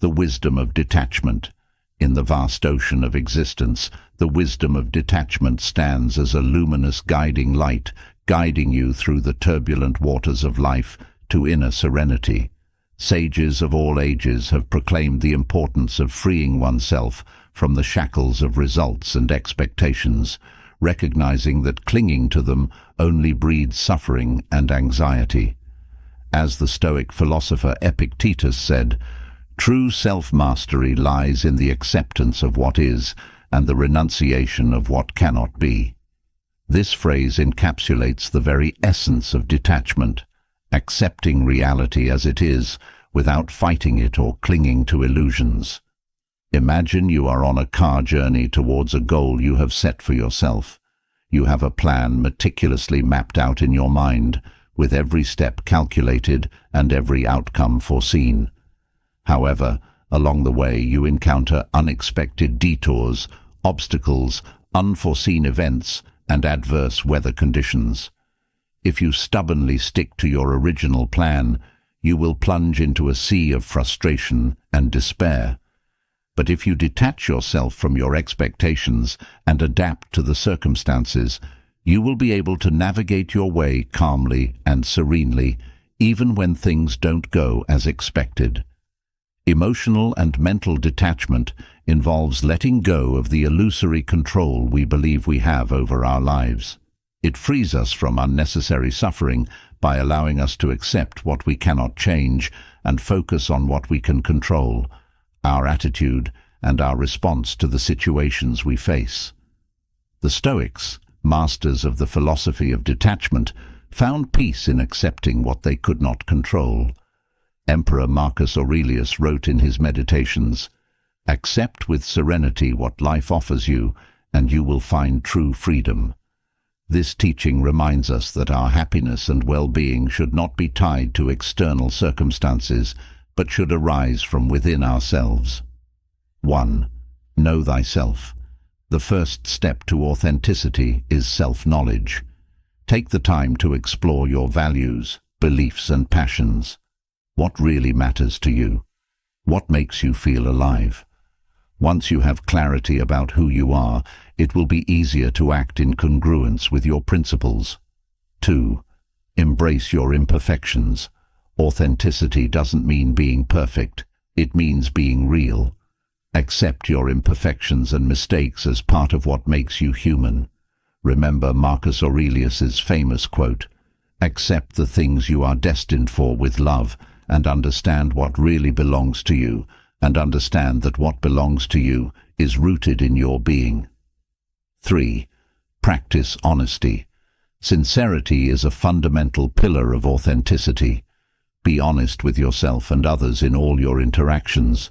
the wisdom of detachment. In the vast ocean of existence, the wisdom of detachment stands as a luminous guiding light, guiding you through the turbulent waters of life to inner serenity. Sages of all ages have proclaimed the importance of freeing oneself from the shackles of results and expectations, recognizing that clinging to them only breeds suffering and anxiety. As the Stoic philosopher Epictetus said, "True self-mastery lies in the acceptance of what is and the renunciation of what cannot be." This phrase encapsulates the very essence of detachment, accepting reality as it is without fighting it or clinging to illusions. Imagine you are on a car journey towards a goal you have set for yourself. You have a plan meticulously mapped out in your mind, with every step calculated and every outcome foreseen. However, along the way you encounter unexpected detours, obstacles, unforeseen events, and adverse weather conditions. If you stubbornly stick to your original plan, you will plunge into a sea of frustration and despair. But if you detach yourself from your expectations and adapt to the circumstances, you will be able to navigate your way calmly and serenely, even when things don't go as expected. Emotional and mental detachment involves letting go of the illusory control we believe we have over our lives. It frees us from unnecessary suffering by allowing us to accept what we cannot change and focus on what we can control, our attitude and our response to the situations we face. The Stoics, masters of the philosophy of detachment, found peace in accepting what they could not control. Emperor Marcus Aurelius wrote in his Meditations, "Accept with serenity what life offers you, and you will find true freedom." This teaching reminds us that our happiness and well-being should not be tied to external circumstances, but should arise from within ourselves. 1. Know thyself. The first step to authenticity is self-knowledge. Take the time to explore your values, beliefs, and passions. What really matters to you? What makes you feel alive? Once you have clarity about who you are, it will be easier to act in congruence with your principles. 2. Embrace your imperfections. Authenticity doesn't mean being perfect. It means being real. Accept your imperfections and mistakes as part of what makes you human. Remember Marcus Aurelius's famous quote, "Accept the things you are destined for with love, and understand what really belongs to you, and understand that what belongs to you is rooted in your being." 3. Practice honesty. Sincerity is a fundamental pillar of authenticity. Be honest with yourself and others in all your interactions.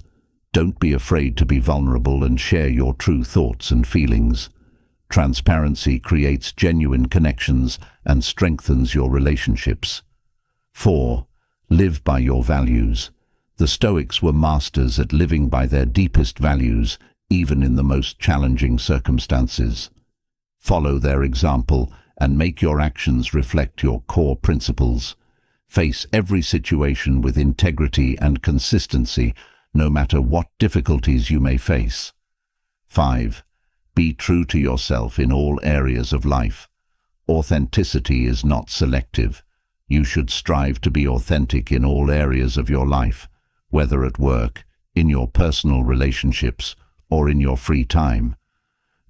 Don't be afraid to be vulnerable and share your true thoughts and feelings. Transparency creates genuine connections and strengthens your relationships. 4. Live by your values. The Stoics were masters at living by their deepest values, even in the most challenging circumstances. Follow their example and make your actions reflect your core principles. Face every situation with integrity and consistency, no matter what difficulties you may face. 5. Be true to yourself in all areas of life. Authenticity is not selective. You should strive to be authentic in all areas of your life, whether at work, in your personal relationships, or in your free time.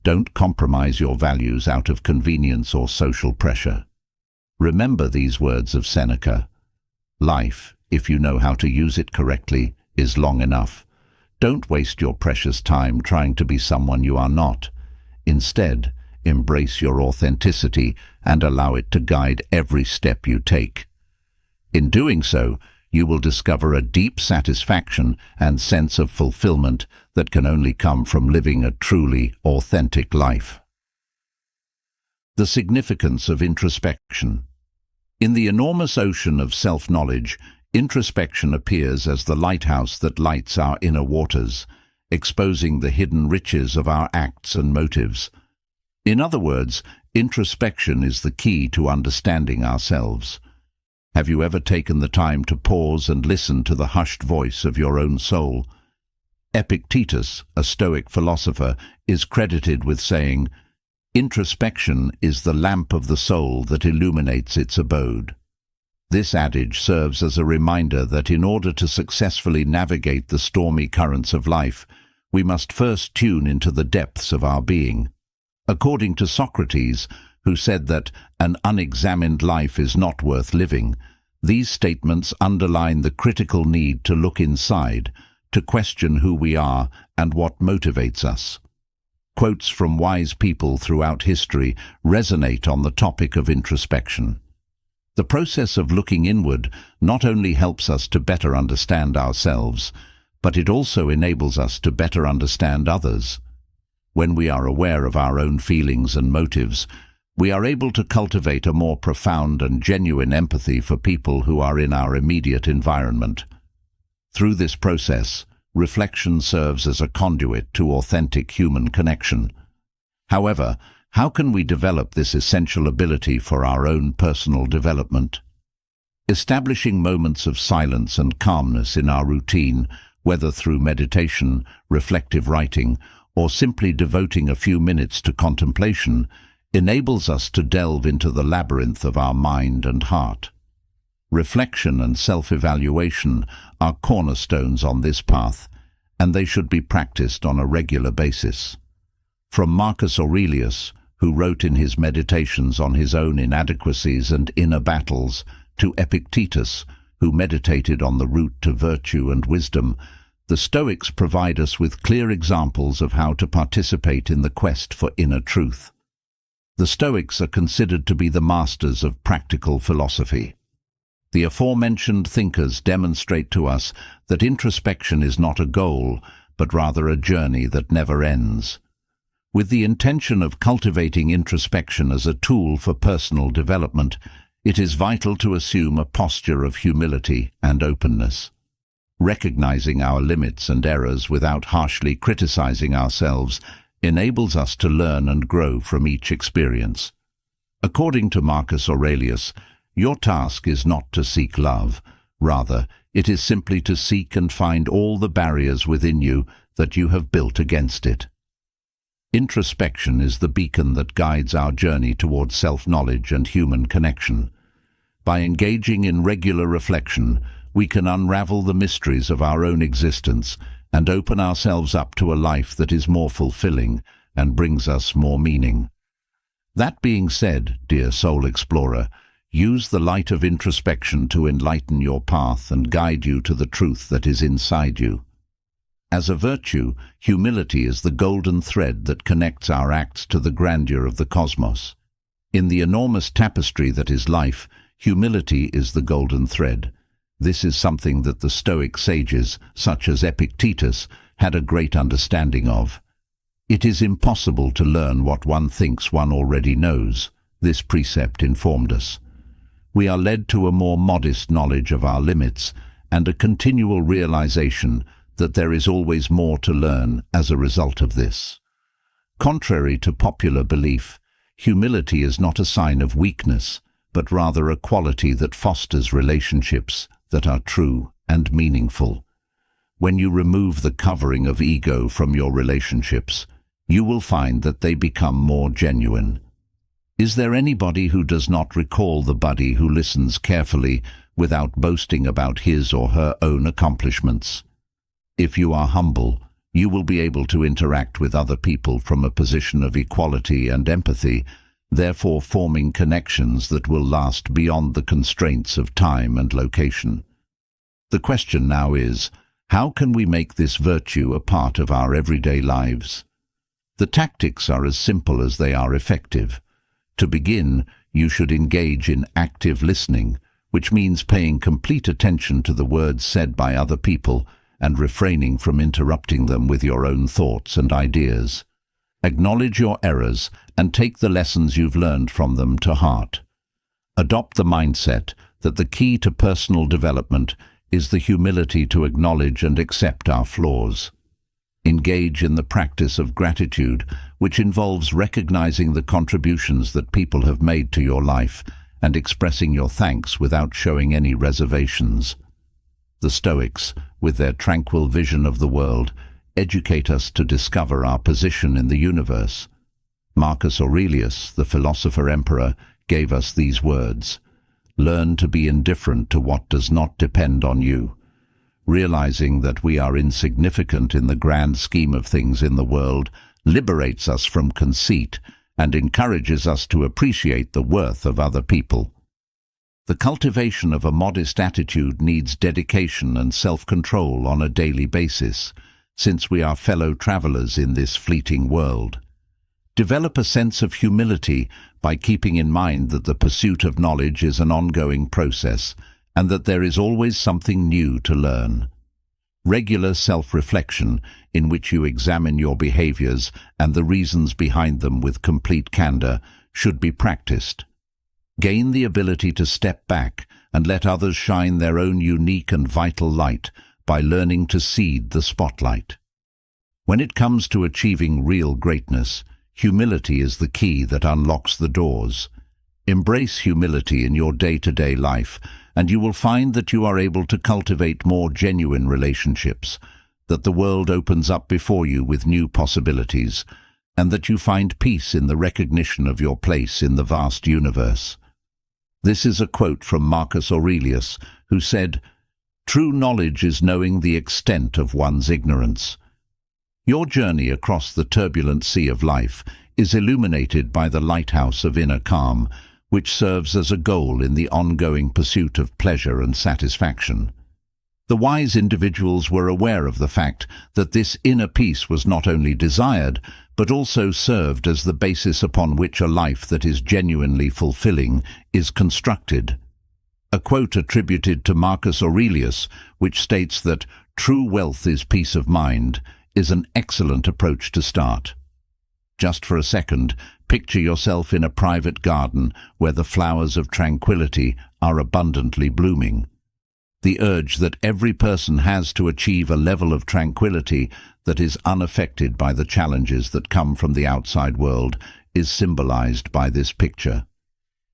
Don't compromise your values out of convenience or social pressure. Remember these words of Seneca. Life, if you know how to use it correctly, is long enough. Don't waste your precious time trying to be someone you are not. Instead, embrace your authenticity and allow it to guide every step you take. In doing so, you will discover a deep satisfaction and sense of fulfillment that can only come from living a truly authentic life. The significance of introspection. In the enormous ocean of self-knowledge, introspection appears as the lighthouse that lights our inner waters, exposing the hidden riches of our acts and motives. In other words, introspection is the key to understanding ourselves. Have you ever taken the time to pause and listen to the hushed voice of your own soul? Epictetus, a Stoic philosopher, is credited with saying, "Introspection is the lamp of the soul that illuminates its abode." This adage serves as a reminder that in order to successfully navigate the stormy currents of life, we must first tune into the depths of our being. According to Socrates, who said that an unexamined life is not worth living, these statements underline the critical need to look inside, to question who we are and what motivates us. Quotes from wise people throughout history resonate on the topic of introspection. The process of looking inward not only helps us to better understand ourselves, but it also enables us to better understand others. When we are aware of our own feelings and motives, we are able to cultivate a more profound and genuine empathy for people who are in our immediate environment. Through this process, reflection serves as a conduit to authentic human connection. However, how can we develop this essential ability for our own personal development? Establishing moments of silence and calmness in our routine, whether through meditation, reflective writing, or simply devoting a few minutes to contemplation, enables us to delve into the labyrinth of our mind and heart. Reflection and self-evaluation are cornerstones on this path, and they should be practiced on a regular basis. From Marcus Aurelius, who wrote in his meditations on his own inadequacies and inner battles, to Epictetus, who meditated on the route to virtue and wisdom, the Stoics provide us with clear examples of how to participate in the quest for inner truth. The Stoics are considered to be the masters of practical philosophy. The aforementioned thinkers demonstrate to us that introspection is not a goal, but rather a journey that never ends. With the intention of cultivating introspection as a tool for personal development, it is vital to assume a posture of humility and openness. Recognizing our limits and errors without harshly criticizing ourselves enables us to learn and grow from each experience. According to Marcus Aurelius, your task is not to seek love. Rather, it is simply to seek and find all the barriers within you that you have built against it. Introspection is the beacon that guides our journey towards self-knowledge and human connection. By engaging in regular reflection, we can unravel the mysteries of our own existence and open ourselves up to a life that is more fulfilling and brings us more meaning. That being said, dear soul explorer, use the light of introspection to enlighten your path and guide you to the truth that is inside you. As a virtue, humility is the golden thread that connects our acts to the grandeur of the cosmos. In the enormous tapestry that is life, humility is the golden thread. This is something that the Stoic sages, such as Epictetus, had a great understanding of. It is impossible to learn what one thinks one already knows, this precept informed us. We are led to a more modest knowledge of our limits and a continual realization that there is always more to learn as a result of this. Contrary to popular belief, humility is not a sign of weakness, but rather a quality that fosters relationships that are true and meaningful. When you remove the covering of ego from your relationships, you will find that they become more genuine. Is there anybody who does not recall the buddy who listens carefully without boasting about his or her own accomplishments? If you are humble, you will be able to interact with other people from a position of equality and empathy, therefore forming connections that will last beyond the constraints of time and location. The question now is, how can we make this virtue a part of our everyday lives? The tactics are as simple as they are effective. To begin, you should engage in active listening, which means paying complete attention to the words said by other people and refraining from interrupting them with your own thoughts and ideas. Acknowledge your errors and take the lessons you've learned from them to heart. Adopt the mindset that the key to personal development is the humility to acknowledge and accept our flaws. Engage in the practice of gratitude, which involves recognizing the contributions that people have made to your life and expressing your thanks without showing any reservations. The Stoics, with their tranquil vision of the world, educate us to discover our position in the universe. Marcus Aurelius, the philosopher emperor, gave us these words: "Learn to be indifferent to what does not depend on you." Realizing that we are insignificant in the grand scheme of things in the world liberates us from conceit and encourages us to appreciate the worth of other people. The cultivation of a modest attitude needs dedication and self-control on a daily basis, since we are fellow travelers in this fleeting world. Develop a sense of humility by keeping in mind that the pursuit of knowledge is an ongoing process and that there is always something new to learn. Regular self-reflection, in which you examine your behaviors and the reasons behind them with complete candor, should be practiced. Gain the ability to step back and let others shine their own unique and vital light by learning to cede the spotlight. When it comes to achieving real greatness, humility is the key that unlocks the doors. Embrace humility in your day-to-day life, and you will find that you are able to cultivate more genuine relationships, that the world opens up before you with new possibilities, and that you find peace in the recognition of your place in the vast universe. This is a quote from Marcus Aurelius, who said, "True knowledge is knowing the extent of one's ignorance." Your journey across the turbulent sea of life is illuminated by the lighthouse of inner calm, which serves as a goal in the ongoing pursuit of pleasure and satisfaction. The wise individuals were aware of the fact that this inner peace was not only desired, but also served as the basis upon which a life that is genuinely fulfilling is constructed. A quote attributed to Marcus Aurelius, which states that "true wealth is peace of mind," is an excellent approach to start. Just for a second, picture yourself in a private garden where the flowers of tranquility are abundantly blooming. The urge that every person has to achieve a level of tranquility that is unaffected by the challenges that come from the outside world is symbolized by this picture.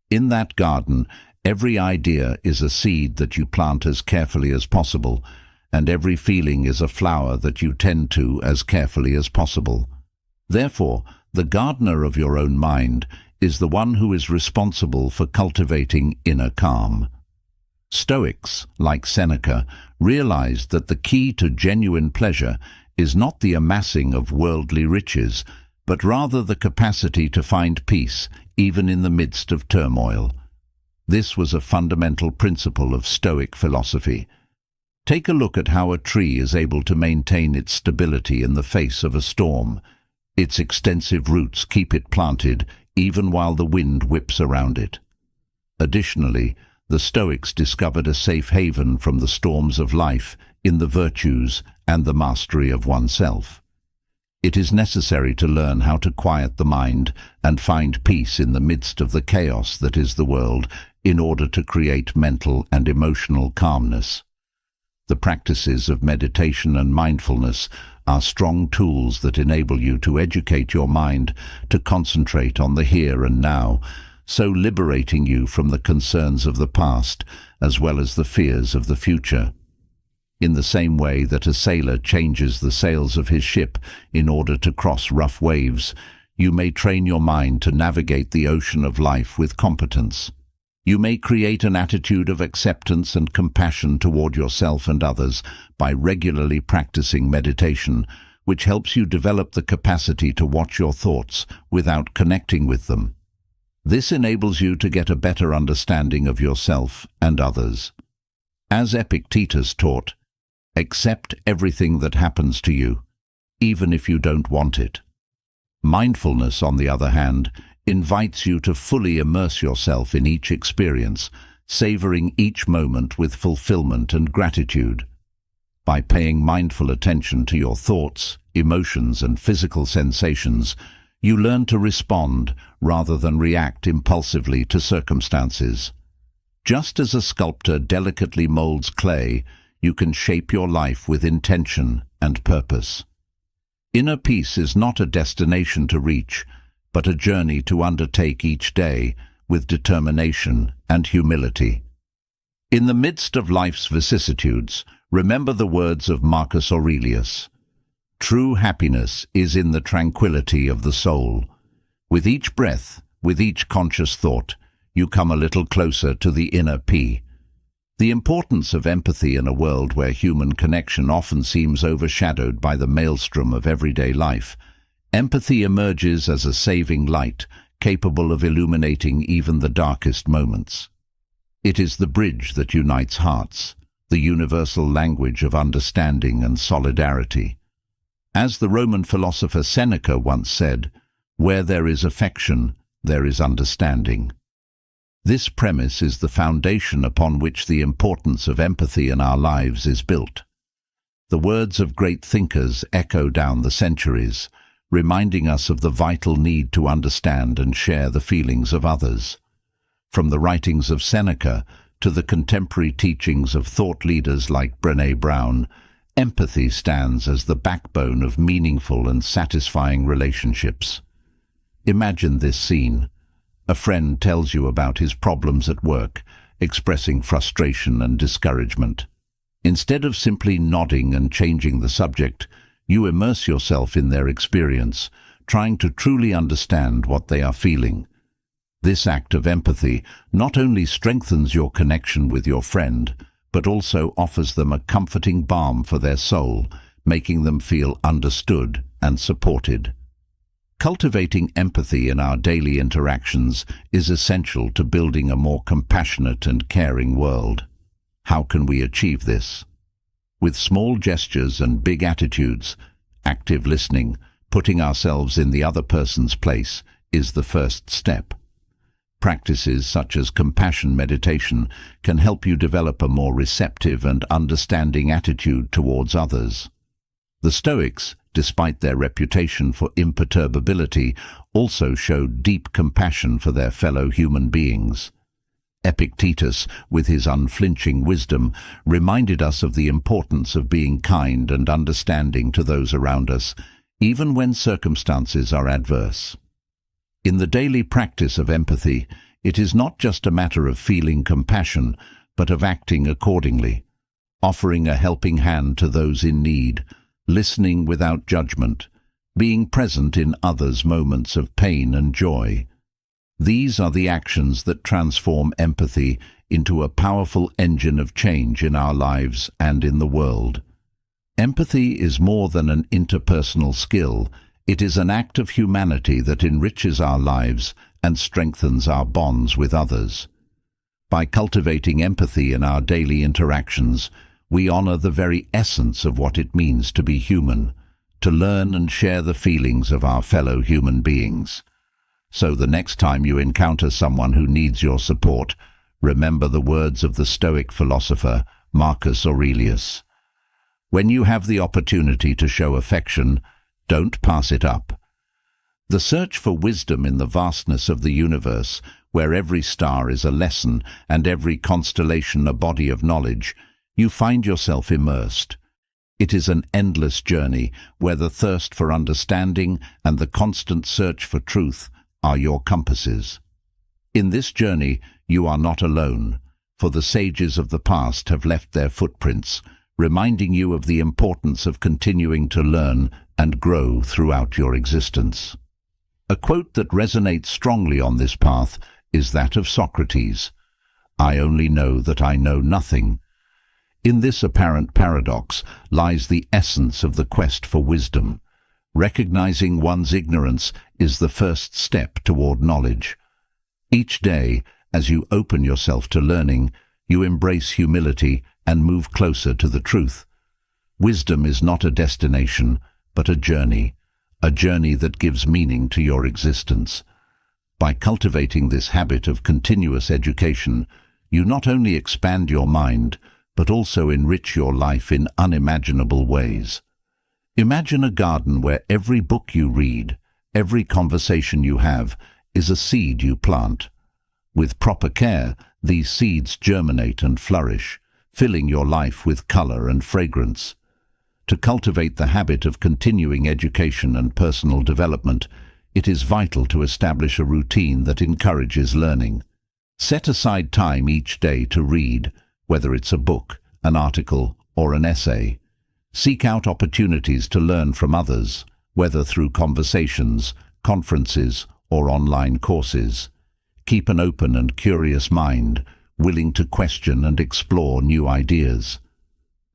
In that garden, every idea is a seed that you plant as carefully as possible, and every feeling is a flower that you tend to as carefully as possible. Therefore, the gardener of your own mind is the one who is responsible for cultivating inner calm. Stoics, like Seneca, realized that the key to genuine pleasure is not the amassing of worldly riches, but rather the capacity to find peace even in the midst of turmoil. This was a fundamental principle of Stoic philosophy. Take a look at how a tree is able to maintain its stability in the face of a storm. Its extensive roots keep it planted even while the wind whips around it. Additionally, the Stoics discovered a safe haven from the storms of life in the virtues and the mastery of oneself. It is necessary to learn how to quiet the mind and find peace in the midst of the chaos that is the world in order to create mental and emotional calmness. The practices of meditation and mindfulness are strong tools that enable you to educate your mind to concentrate on the here and now, so liberating you from the concerns of the past as well as the fears of the future. In the same way that a sailor changes the sails of his ship in order to cross rough waves, you may train your mind to navigate the ocean of life with competence. You may create an attitude of acceptance and compassion toward yourself and others by regularly practicing meditation, which helps you develop the capacity to watch your thoughts without connecting with them. This enables you to get a better understanding of yourself and others. As Epictetus taught, accept everything that happens to you, even if you don't want it. Mindfulness, on the other hand, invites you to fully immerse yourself in each experience, savoring each moment with fulfillment and gratitude. By paying mindful attention to your thoughts, emotions, and physical sensations, you learn to respond rather than react impulsively to circumstances. Just as a sculptor delicately molds clay, you can shape your life with intention and purpose. Inner peace is not a destination to reach, but a journey to undertake each day with determination and humility. In the midst of life's vicissitudes, remember the words of Marcus Aurelius. True happiness is in the tranquility of the soul. With each breath, with each conscious thought, you come a little closer to the inner peace. The importance of empathy in a world where human connection often seems overshadowed by the maelstrom of everyday life. Empathy emerges as a saving light, capable of illuminating even the darkest moments. It is the bridge that unites hearts, the universal language of understanding and solidarity. As the Roman philosopher Seneca once said, "Where there is affection, there is understanding." This premise is the foundation upon which the importance of empathy in our lives is built. The words of great thinkers echo down the centuries, reminding us of the vital need to understand and share the feelings of others. From the writings of Seneca to the contemporary teachings of thought leaders like Brené Brown, empathy stands as the backbone of meaningful and satisfying relationships. Imagine this scene. A friend tells you about his problems at work, expressing frustration and discouragement. Instead of simply nodding and changing the subject, you immerse yourself in their experience, trying to truly understand what they are feeling. This act of empathy not only strengthens your connection with your friend, but also offers them a comforting balm for their soul, making them feel understood and supported. Cultivating empathy in our daily interactions is essential to building a more compassionate and caring world. How can we achieve this? With small gestures and big attitudes, active listening, putting ourselves in the other person's place, is the first step. Practices such as compassion meditation can help you develop a more receptive and understanding attitude towards others. The Stoics, despite their reputation for imperturbability, also showed deep compassion for their fellow human beings. Epictetus, with his unflinching wisdom, reminded us of the importance of being kind and understanding to those around us, even when circumstances are adverse. In the daily practice of empathy, it is not just a matter of feeling compassion, but of acting accordingly, offering a helping hand to those in need, listening without judgment, being present in others' moments of pain and joy. These are the actions that transform empathy into a powerful engine of change in our lives and in the world. Empathy is more than an interpersonal skill. It is an act of humanity that enriches our lives and strengthens our bonds with others. By cultivating empathy in our daily interactions, we honor the very essence of what it means to be human, to learn and share the feelings of our fellow human beings. So the next time you encounter someone who needs your support, remember the words of the Stoic philosopher Marcus Aurelius. When you have the opportunity to show affection, don't pass it up. The search for wisdom in the vastness of the universe, where every star is a lesson and every constellation a body of knowledge, you find yourself immersed. It is an endless journey where the thirst for understanding and the constant search for truth are your compasses. In this journey, you are not alone, for the sages of the past have left their footprints, reminding you of the importance of continuing to learn and grow throughout your existence. A quote that resonates strongly on this path is that of Socrates, "I only know that I know nothing." In this apparent paradox lies the essence of the quest for wisdom. Recognizing one's ignorance is the first step toward knowledge. Each day, as you open yourself to learning, you embrace humility and move closer to the truth. Wisdom is not a destination, but a journey that gives meaning to your existence. By cultivating this habit of continuous education, you not only expand your mind, but also enrich your life in unimaginable ways. Imagine a garden where every book you read, every conversation you have, is a seed you plant. With proper care, these seeds germinate and flourish, filling your life with color and fragrance. To cultivate the habit of continuing education and personal development, it is vital to establish a routine that encourages learning. Set aside time each day to read, whether it's a book, an article, or an essay. Seek out opportunities to learn from others, whether through conversations, conferences, or online courses. Keep an open and curious mind, willing to question and explore new ideas.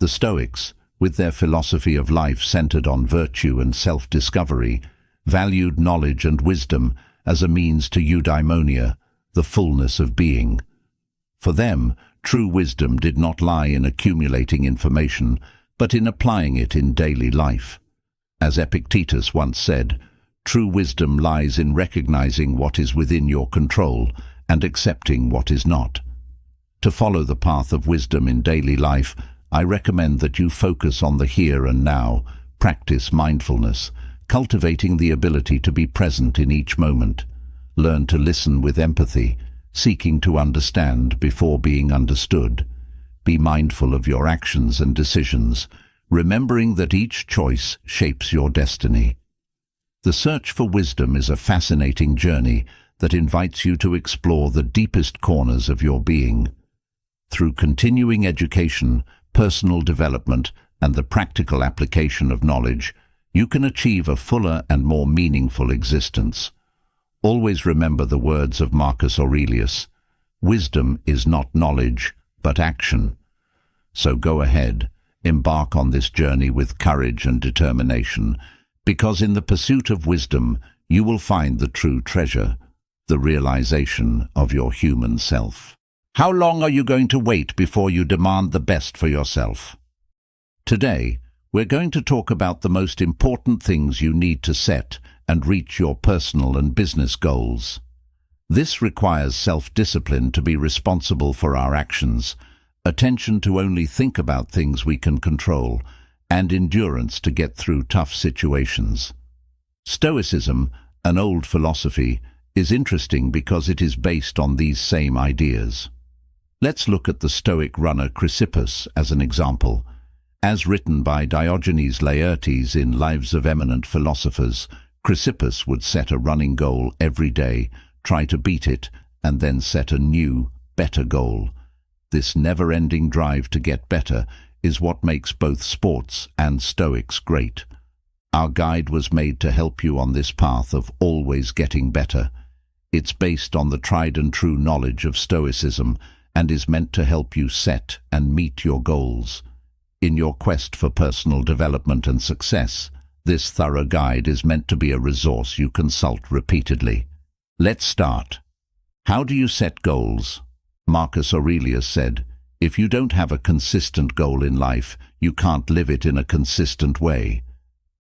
The Stoics, with their philosophy of life centered on virtue and self-discovery, valued knowledge and wisdom as a means to eudaimonia, the fullness of being. For them, true wisdom did not lie in accumulating information, but in applying it in daily life. As Epictetus once said, true wisdom lies in recognizing what is within your control and accepting what is not. To follow the path of wisdom in daily life, I recommend that you focus on the here and now, practice mindfulness, cultivating the ability to be present in each moment. Learn to listen with empathy, seeking to understand before being understood. Be mindful of your actions and decisions, remembering that each choice shapes your destiny. The search for wisdom is a fascinating journey that invites you to explore the deepest corners of your being. Through continuing education, personal development, and the practical application of knowledge, you can achieve a fuller and more meaningful existence. Always remember the words of Marcus Aurelius: wisdom is not knowledge, but action. So go ahead, embark on this journey with courage and determination, because in the pursuit of wisdom, you will find the true treasure, the realization of your human self. How long are you going to wait before you demand the best for yourself? Today, we're going to talk about the most important things you need to set and reach your personal and business goals. This requires self-discipline to be responsible for our actions, attention to only think about things we can control, and endurance to get through tough situations. Stoicism, an old philosophy, is interesting because it is based on these same ideas. Let's look at the Stoic runner Chrysippus as an example. As written by Diogenes Laertes in Lives of Eminent Philosophers, Chrysippus would set a running goal every day, try to beat it, and then set a new, better goal. This never-ending drive to get better is what makes both sports and Stoics great. Our guide was made to help you on this path of always getting better. It's based on the tried and true knowledge of Stoicism and is meant to help you set and meet your goals. In your quest for personal development and success, this thorough guide is meant to be a resource you consult repeatedly. Let's start. How do you set goals? Marcus Aurelius said, "If you don't have a consistent goal in life, you can't live it in a consistent way."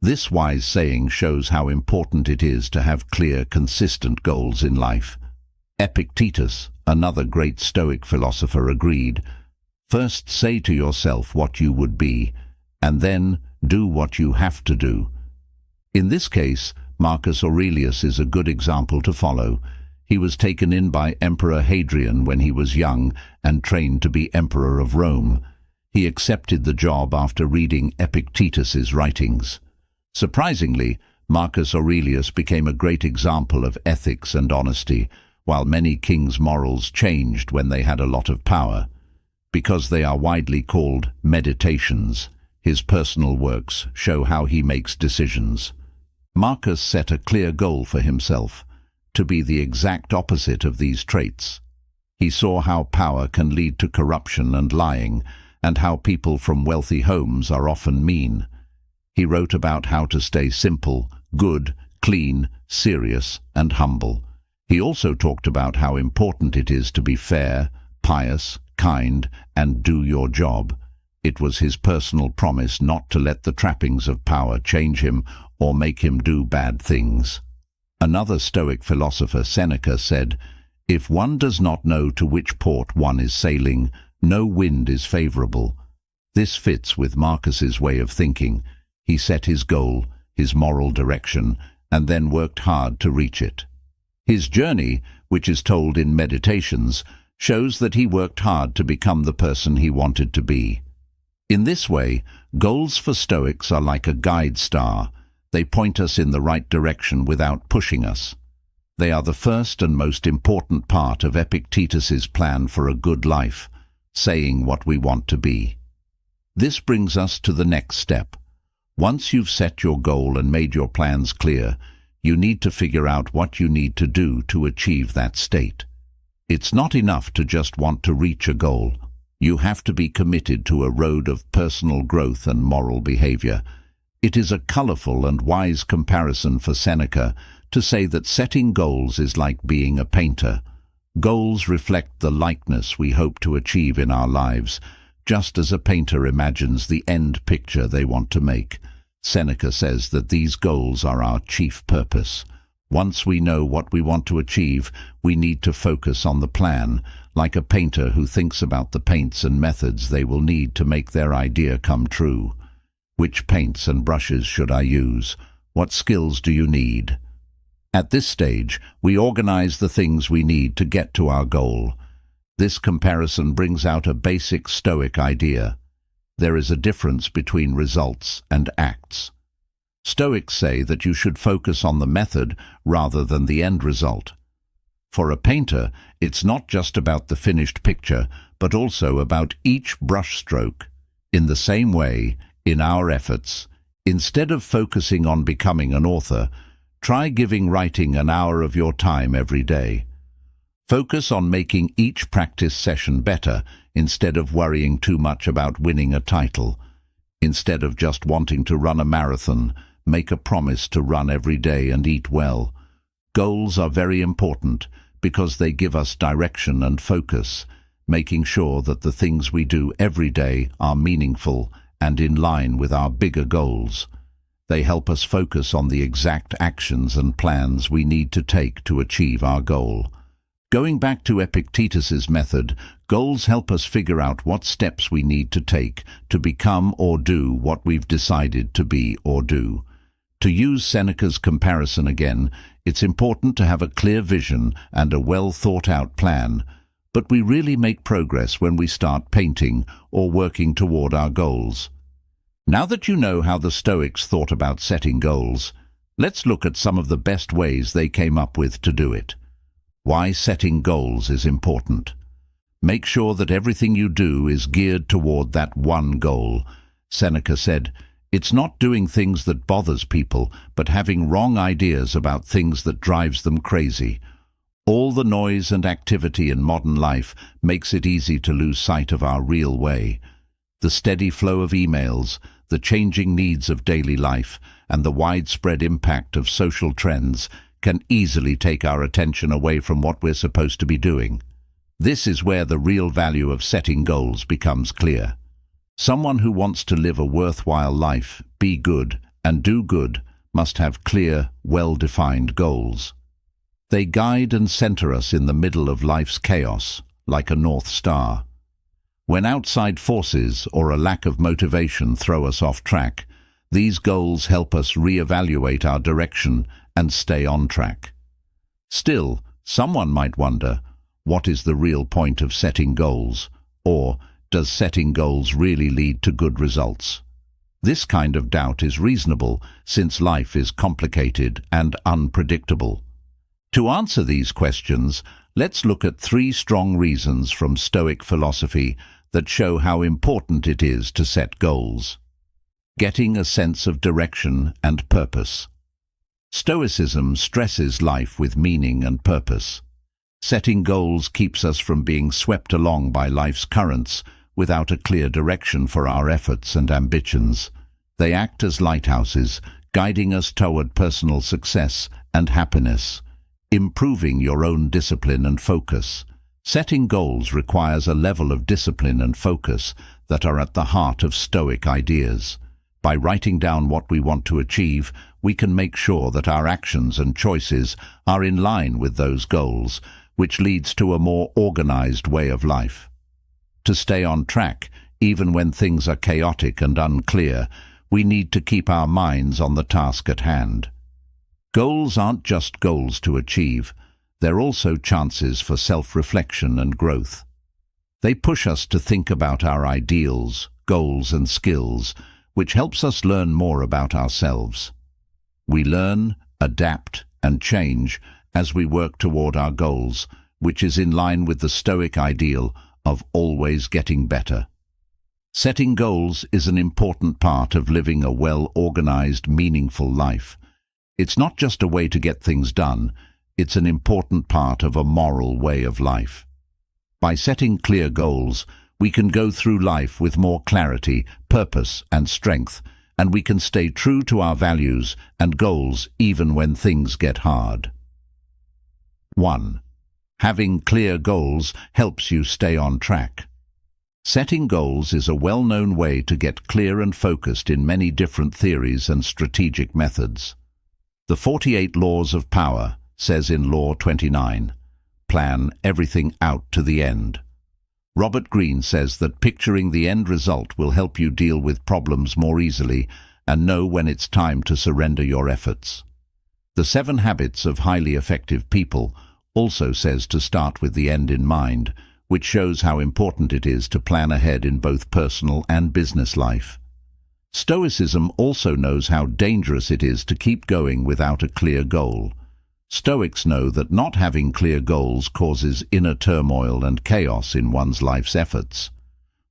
This wise saying shows how important it is to have clear, consistent goals in life. Epictetus, another great Stoic philosopher, agreed, "First say to yourself what you would be, and then do what you have to do." In this case, Marcus Aurelius is a good example to follow. He was taken in by Emperor Hadrian when he was young and trained to be Emperor of Rome. He accepted the job after reading Epictetus's writings. Surprisingly, Marcus Aurelius became a great example of ethics and honesty, while many kings' morals changed when they had a lot of power. Because they are widely called meditations, his personal works show how he makes decisions. Marcus set a clear goal for himself, to be the exact opposite of these traits. He saw how power can lead to corruption and lying, and how people from wealthy homes are often mean. He wrote about how to stay simple, good, clean, serious, and humble. He also talked about how important it is to be fair, pious, kind, and do your job. It was his personal promise not to let the trappings of power change him or make him do bad things. Another Stoic philosopher, Seneca, said, If one does not know to which port one is sailing, no wind is favorable. This fits with Marcus's way of thinking. He set his goal, his moral direction, and then worked hard to reach it. His journey, which is told in Meditations, shows that he worked hard to become the person he wanted to be. In this way, goals for Stoics are like a guide star. They point us in the right direction without pushing us. They are the first and most important part of Epictetus's plan for a good life, saying what we want to be. This brings us to the next step. Once you've set your goal and made your plans clear, you need to figure out what you need to do to achieve that state. It's not enough to just want to reach a goal. You have to be committed to a road of personal growth and moral behavior. It is a colorful and wise comparison for Seneca to say that setting goals is like being a painter. Goals reflect the likeness we hope to achieve in our lives, just as a painter imagines the end picture they want to make. Seneca says that these goals are our chief purpose. Once we know what we want to achieve, we need to focus on the plan, like a painter who thinks about the paints and methods they will need to make their idea come true. Which paints and brushes should I use? What skills do you need? At this stage, we organize the things we need to get to our goal. This comparison brings out a basic Stoic idea. There is a difference between results and acts. Stoics say that you should focus on the method rather than the end result. For a painter, it's not just about the finished picture, but also about each brushstroke. In the same way, in our efforts, instead of focusing on becoming an author, try giving writing an hour of your time every day. Focus on making each practice session better instead of worrying too much about winning a title. Instead of just wanting to run a marathon, make a promise to run every day and eat well. Goals are very important because they give us direction and focus, making sure that the things we do every day are meaningful and in line with our bigger goals. They help us focus on the exact actions and plans we need to take to achieve our goal. Going back to Epictetus's method, goals help us figure out what steps we need to take to become or do what we've decided to be or do. To use Seneca's comparison again, it's important to have a clear vision and a well-thought-out plan, but we really make progress when we start painting or working toward our goals. Now that you know how the Stoics thought about setting goals, let's look at some of the best ways they came up with to do it. Why setting goals is important. Make sure that everything you do is geared toward that one goal. Seneca said, "It's not doing things that bothers people, but having wrong ideas about things that drives them crazy." All the noise and activity in modern life makes it easy to lose sight of our real way. The steady flow of emails, the changing needs of daily life, and the widespread impact of social trends can easily take our attention away from what we're supposed to be doing. This is where the real value of setting goals becomes clear. Someone who wants to live a worthwhile life, be good, and do good must have clear, well-defined goals. They guide and center us in the middle of life's chaos, like a North Star. When outside forces or a lack of motivation throw us off track, these goals help us reevaluate our direction and stay on track. Still, someone might wonder, what is the real point of setting goals? Or, does setting goals really lead to good results? This kind of doubt is reasonable, since life is complicated and unpredictable. To answer these questions, let's look at 3 strong reasons from Stoic philosophy that show how important it is to set goals. Getting a sense of direction and purpose. Stoicism stresses life with meaning and purpose. Setting goals keeps us from being swept along by life's currents without a clear direction for our efforts and ambitions. They act as lighthouses, guiding us toward personal success and happiness. Improving your own discipline and focus. Setting goals requires a level of discipline and focus that are at the heart of Stoic ideas. By writing down what we want to achieve, we can make sure that our actions and choices are in line with those goals, which leads to a more organized way of life. To stay on track, even when things are chaotic and unclear, we need to keep our minds on the task at hand. Goals aren't just goals to achieve, they're also chances for self-reflection and growth. They push us to think about our ideals, goals and skills, which helps us learn more about ourselves. We learn, adapt, and change as we work toward our goals, which is in line with the Stoic ideal of always getting better. Setting goals is an important part of living a well-organized, meaningful life. It's not just a way to get things done, it's an important part of a moral way of life. By setting clear goals, we can go through life with more clarity, purpose, and strength, and we can stay true to our values and goals even when things get hard. 1. Having clear goals helps you stay on track. Setting goals is a well-known way to get clear and focused in many different theories and strategic methods. The 48 Laws of Power says in Law 29, plan everything out to the end. Robert Greene says that picturing the end result will help you deal with problems more easily and know when it's time to surrender your efforts. The 7 Habits of Highly Effective People also says to start with the end in mind, which shows how important it is to plan ahead in both personal and business life. Stoicism also knows how dangerous it is to keep going without a clear goal. Stoics know that not having clear goals causes inner turmoil and chaos in one's life's efforts.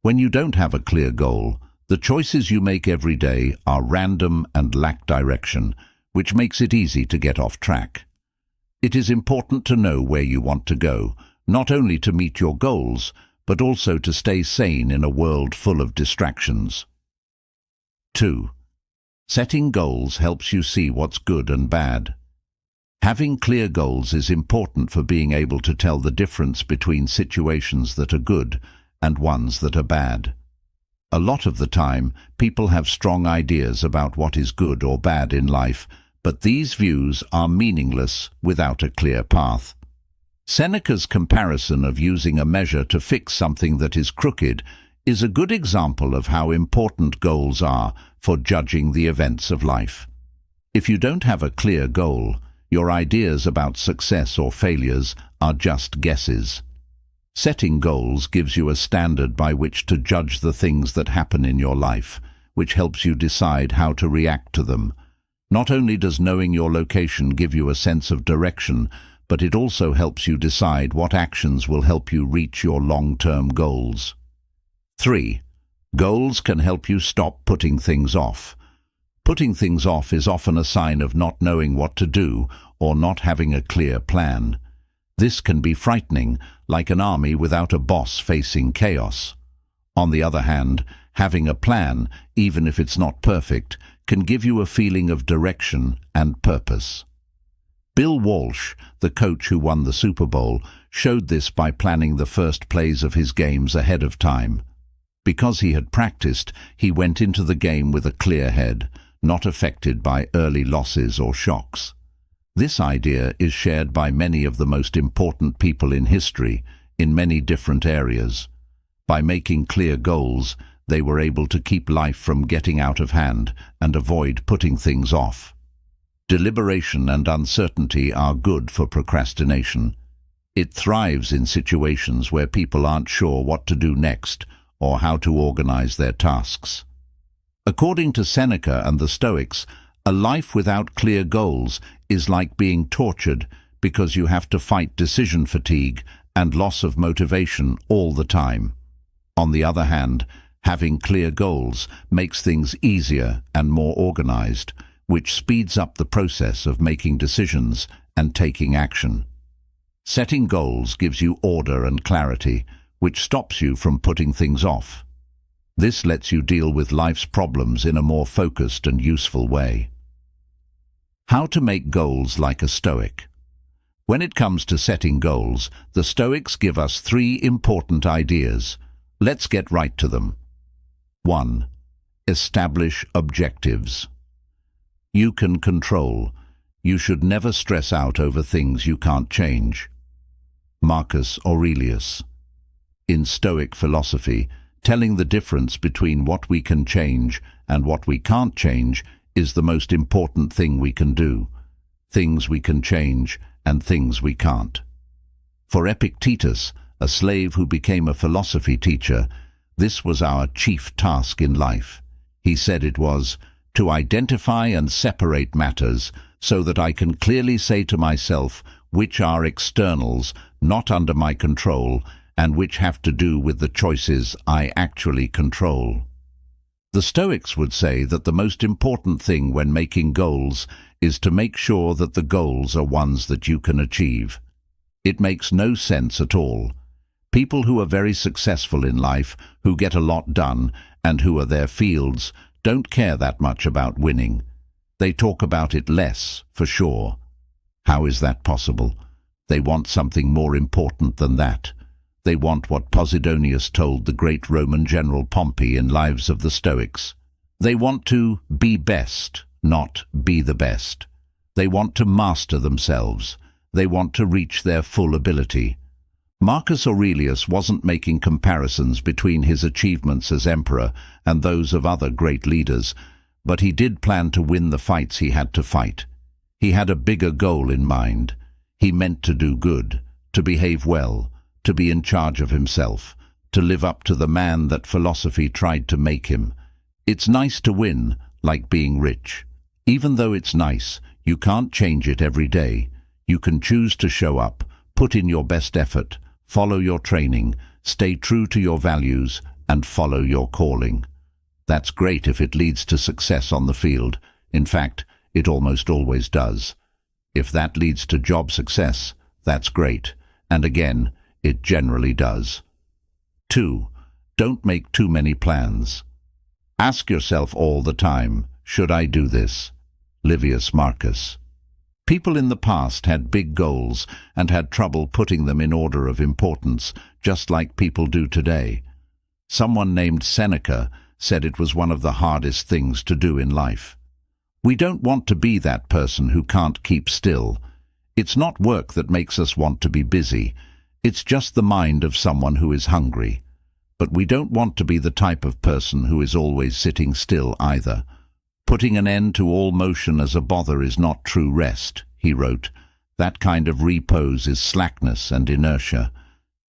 When you don't have a clear goal, the choices you make every day are random and lack direction, which makes it easy to get off track. It is important to know where you want to go, not only to meet your goals, but also to stay sane in a world full of distractions. 2. Setting goals helps you see what's good and bad. Having clear goals is important for being able to tell the difference between situations that are good and ones that are bad. A lot of the time, people have strong ideas about what is good or bad in life, but these views are meaningless without a clear path. Seneca's comparison of using a measure to fix something that is crooked is a good example of how important goals are for judging the events of life. If you don't have a clear goal, your ideas about success or failures are just guesses. Setting goals gives you a standard by which to judge the things that happen in your life, which helps you decide how to react to them. Not only does knowing your location give you a sense of direction, but it also helps you decide what actions will help you reach your long-term goals. 3. Goals can help you stop putting things off. Putting things off is often a sign of not knowing what to do or not having a clear plan. This can be frightening, like an army without a boss facing chaos. On the other hand, having a plan, even if it's not perfect, can give you a feeling of direction and purpose. Bill Walsh, the coach who won the Super Bowl, showed this by planning the first plays of his games ahead of time. Because he had practiced, he went into the game with a clear head, not affected by early losses or shocks. This idea is shared by many of the most important people in history, in many different areas. By making clear goals, they were able to keep life from getting out of hand and avoid putting things off. Deliberation and uncertainty are good for procrastination. It thrives in situations where people aren't sure what to do next or how to organize their tasks. According to Seneca and the Stoics, a life without clear goals is like being tortured because you have to fight decision fatigue and loss of motivation all the time. On the other hand, having clear goals makes things easier and more organized, which speeds up the process of making decisions and taking action. Setting goals gives you order and clarity, which stops you from putting things off. This lets you deal with life's problems in a more focused and useful way. How to make goals like a Stoic. When it comes to setting goals, the Stoics give us 3 important ideas. Let's get right to them. 1. Establish objectives. You can control. You should never stress out over things you can't change. Marcus Aurelius. In Stoic philosophy, telling the difference between what we can change and what we can't change is the most important thing we can do. Things we can change and things we can't. For Epictetus, a slave who became a philosophy teacher, this was our chief task in life. He said it was to identify and separate matters so that I can clearly say to myself which are externals, not under my control, and which have to do with the choices I actually control. The Stoics would say that the most important thing when making goals is to make sure that the goals are ones that you can achieve. It makes no sense at all. People who are very successful in life, who get a lot done, and who are their fields, don't care that much about winning. They talk about it less, for sure. How is that possible? They want something more important than that. They want what Posidonius told the great Roman general Pompey in Lives of the Stoics. They want to be best, not be the best. They want to master themselves. They want to reach their full ability. Marcus Aurelius wasn't making comparisons between his achievements as emperor and those of other great leaders, but he did plan to win the fights he had to fight. He had a bigger goal in mind. He meant to do good, to behave well, to be in charge of himself, to live up to the man that philosophy tried to make him. It's nice to win, like being rich. Even though it's nice, you can't change it every day. You can choose to show up, put in your best effort, follow your training, stay true to your values, and follow your calling. That's great if it leads to success on the field. In fact, it almost always does. If that leads to job success, that's great. And again, it generally does. 2. Don't make too many plans. Ask yourself all the time, should I do this? Livius Marcus. People in the past had big goals and had trouble putting them in order of importance, just like people do today. Someone named Seneca said it was one of the hardest things to do in life. We don't want to be that person who can't keep still. It's not work that makes us want to be busy. It's just the mind of someone who is hungry. But we don't want to be the type of person who is always sitting still either. Putting an end to all motion as a bother is not true rest, he wrote. That kind of repose is slackness and inertia.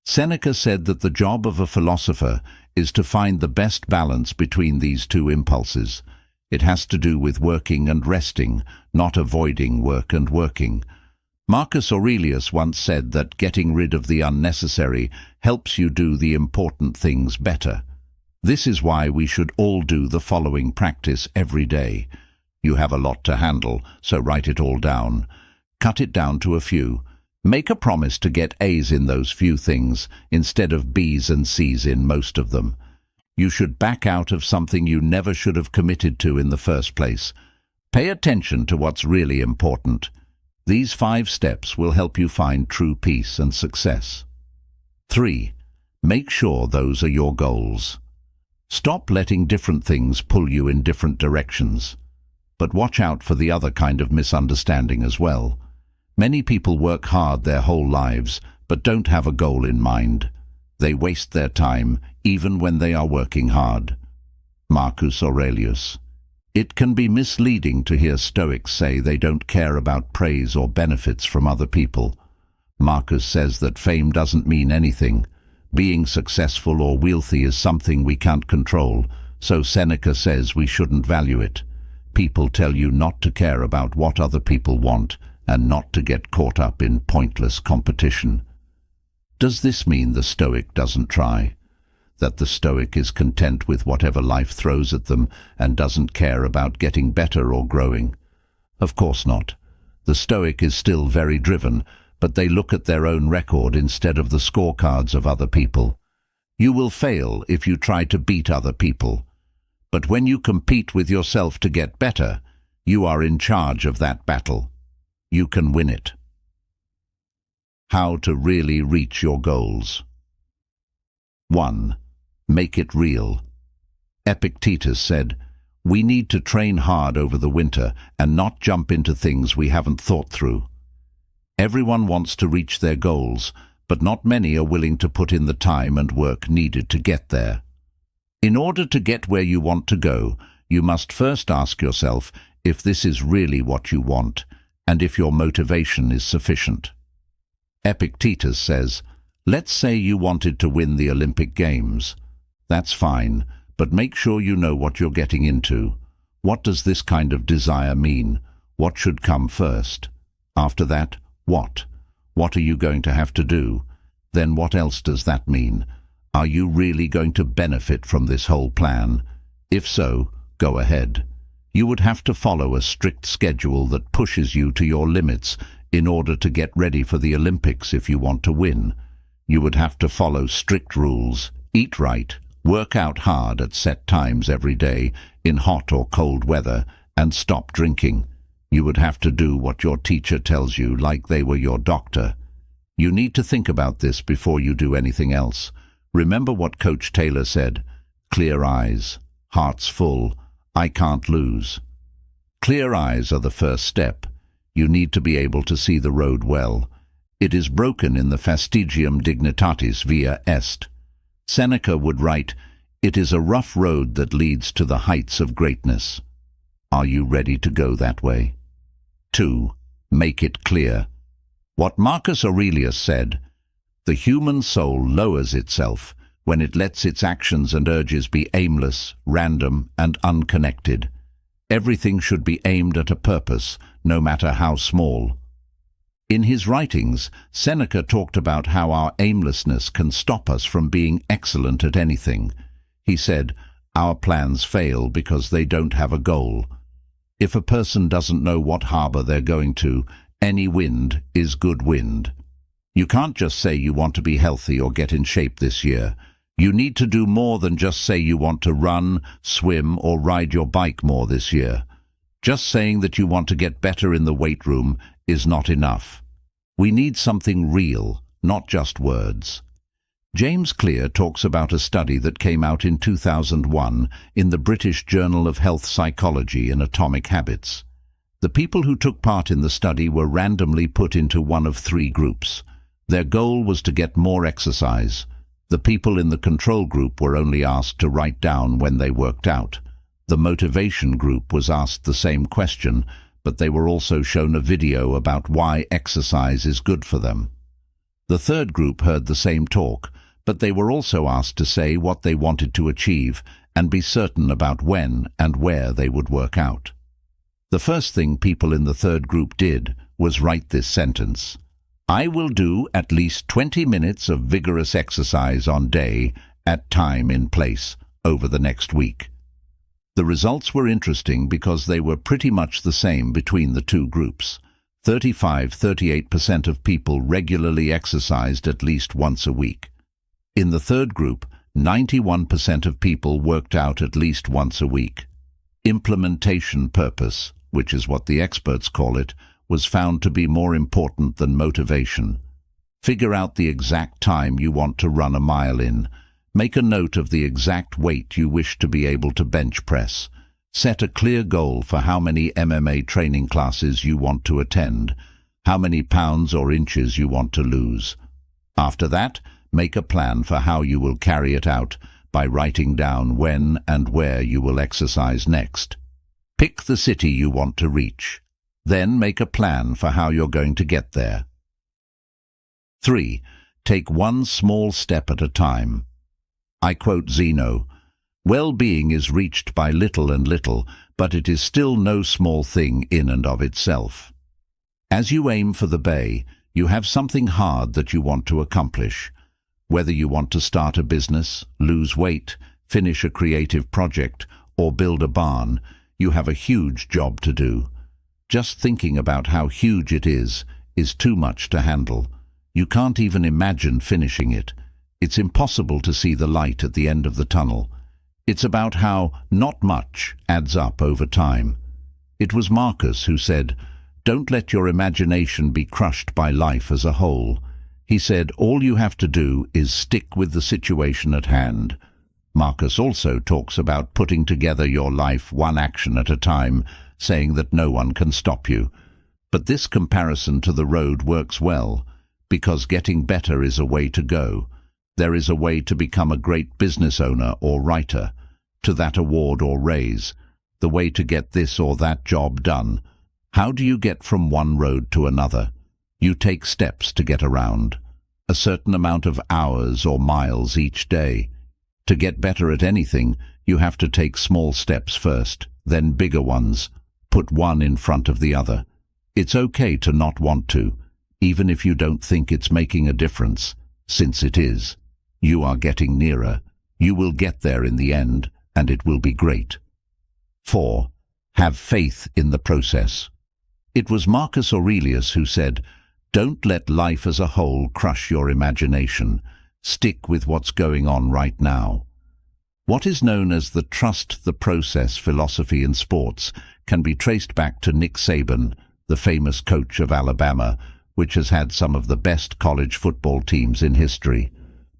Seneca said that the job of a philosopher is to find the best balance between these two impulses. It has to do with working and resting, not avoiding work and working. Marcus Aurelius once said that getting rid of the unnecessary helps you do the important things better. This is why we should all do the following practice every day. You have a lot to handle, so write it all down. Cut it down to a few. Make a promise to get A's in those few things, instead of B's and C's in most of them. You should back out of something you never should have committed to in the first place. Pay attention to what's really important. These 5 steps will help you find true peace and success. 3. Make sure those are your goals. Stop letting different things pull you in different directions. But watch out for the other kind of misunderstanding as well. Many people work hard their whole lives, but don't have a goal in mind. They waste their time, even when they are working hard. Marcus Aurelius. It can be misleading to hear Stoics say they don't care about praise or benefits from other people. Marcus says that fame doesn't mean anything. Being successful or wealthy is something we can't control, so Seneca says we shouldn't value it. People tell you not to care about what other people want and not to get caught up in pointless competition. Does this mean the Stoic doesn't try? That the Stoic is content with whatever life throws at them and doesn't care about getting better or growing? Of course not. The Stoic is still very driven, but they look at their own record instead of the scorecards of other people. You will fail if you try to beat other people. But when you compete with yourself to get better, you are in charge of that battle. You can win it. How to really reach your goals. 1. Make it real. Epictetus said, "We need to train hard over the winter and not jump into things we haven't thought through." Everyone wants to reach their goals, but not many are willing to put in the time and work needed to get there. In order to get where you want to go, you must first ask yourself if this is really what you want, and if your motivation is sufficient. Epictetus says, "Let's say you wanted to win the Olympic Games. That's fine, but make sure you know what you're getting into. What does this kind of desire mean? What should come first? After that, what? What are you going to have to do? Then what else does that mean? Are you really going to benefit from this whole plan? If so, go ahead. You would have to follow a strict schedule that pushes you to your limits in order to get ready for the Olympics if you want to win. You would have to follow strict rules, eat right, work out hard at set times every day, in hot or cold weather, and stop drinking. You would have to do what your teacher tells you like they were your doctor. You need to think about this before you do anything else. Remember what Coach Taylor said, "Clear eyes, hearts full, I can't lose." Clear eyes are the first step. You need to be able to see the road well. It is broken in the fastigium dignitatis via est. Seneca would write, "It is a rough road that leads to the heights of greatness." Are you ready to go that way? 2. Make it clear. What Marcus Aurelius said, "The human soul lowers itself when it lets its actions and urges be aimless, random, and unconnected. Everything should be aimed at a purpose, no matter how small." In his writings, Seneca talked about how our aimlessness can stop us from being excellent at anything. He said, "Our plans fail because they don't have a goal. If a person doesn't know what harbor they're going to, any wind is good wind." You can't just say you want to be healthy or get in shape this year. You need to do more than just say you want to run, swim, or ride your bike more this year. Just saying that you want to get better in the weight room is not enough. We need something real, not just words. James Clear talks about a study that came out in 2001 in the British Journal of Health Psychology and Atomic Habits. The people who took part in the study were randomly put into one of 3 groups. Their goal was to get more exercise. The people in the control group were only asked to write down when they worked out. The motivation group was asked the same question, but they were also shown a video about why exercise is good for them. The third group heard the same talk, but they were also asked to say what they wanted to achieve and be certain about when and where they would work out. The first thing people in the third group did was write this sentence: "I will do at least 20 minutes of vigorous exercise on day, at time, in place, over the next week." The results were interesting because they were pretty much the same between the two groups. 35–38% of people regularly exercised at least once a week. In the third group, 91% of people worked out at least once a week. Implementation purpose, which is what the experts call it, was found to be more important than motivation. Figure out the exact time you want to run a mile in. Make a note of the exact weight you wish to be able to bench press. Set a clear goal for how many MMA training classes you want to attend, how many pounds or inches you want to lose. After that, make a plan for how you will carry it out by writing down when and where you will exercise next. Pick the city you want to reach. Then make a plan for how you're going to get there. 3. Take one small step at a time. I quote Zeno, "Well-being is reached by little and little, but it is still no small thing in and of itself." As you aim for the bay, you have something hard that you want to accomplish. Whether you want to start a business, lose weight, finish a creative project, or build a barn, you have a huge job to do. Just thinking about how huge it is too much to handle. You can't even imagine finishing it. It's impossible to see the light at the end of the tunnel. It's about how not much adds up over time. It was Marcus who said, "Don't let your imagination be crushed by life as a whole." He said, all you have to do is stick with the situation at hand. Marcus also talks about putting together your life one action at a time, saying that no one can stop you. But this comparison to the road works well. because getting better is a way to go. There is a way to become a great business owner or writer, to that award or raise, the way to get this or that job done. How do you get from one road to another? You take steps to get around, a certain amount of hours or miles each day. To get better at anything, you have to take small steps first, then bigger ones. Put one in front of the other. It's okay to not want to, even if you don't think it's making a difference, since it is. You are getting nearer. You will get there in the end, and it will be great. 4. Have faith in the process. It was Marcus Aurelius who said, "Don't let life as a whole crush your imagination. Stick with what's going on right now." What is known as the trust the process philosophy in sports can be traced back to Nick Saban, the famous coach of Alabama, which has had some of the best college football teams in history.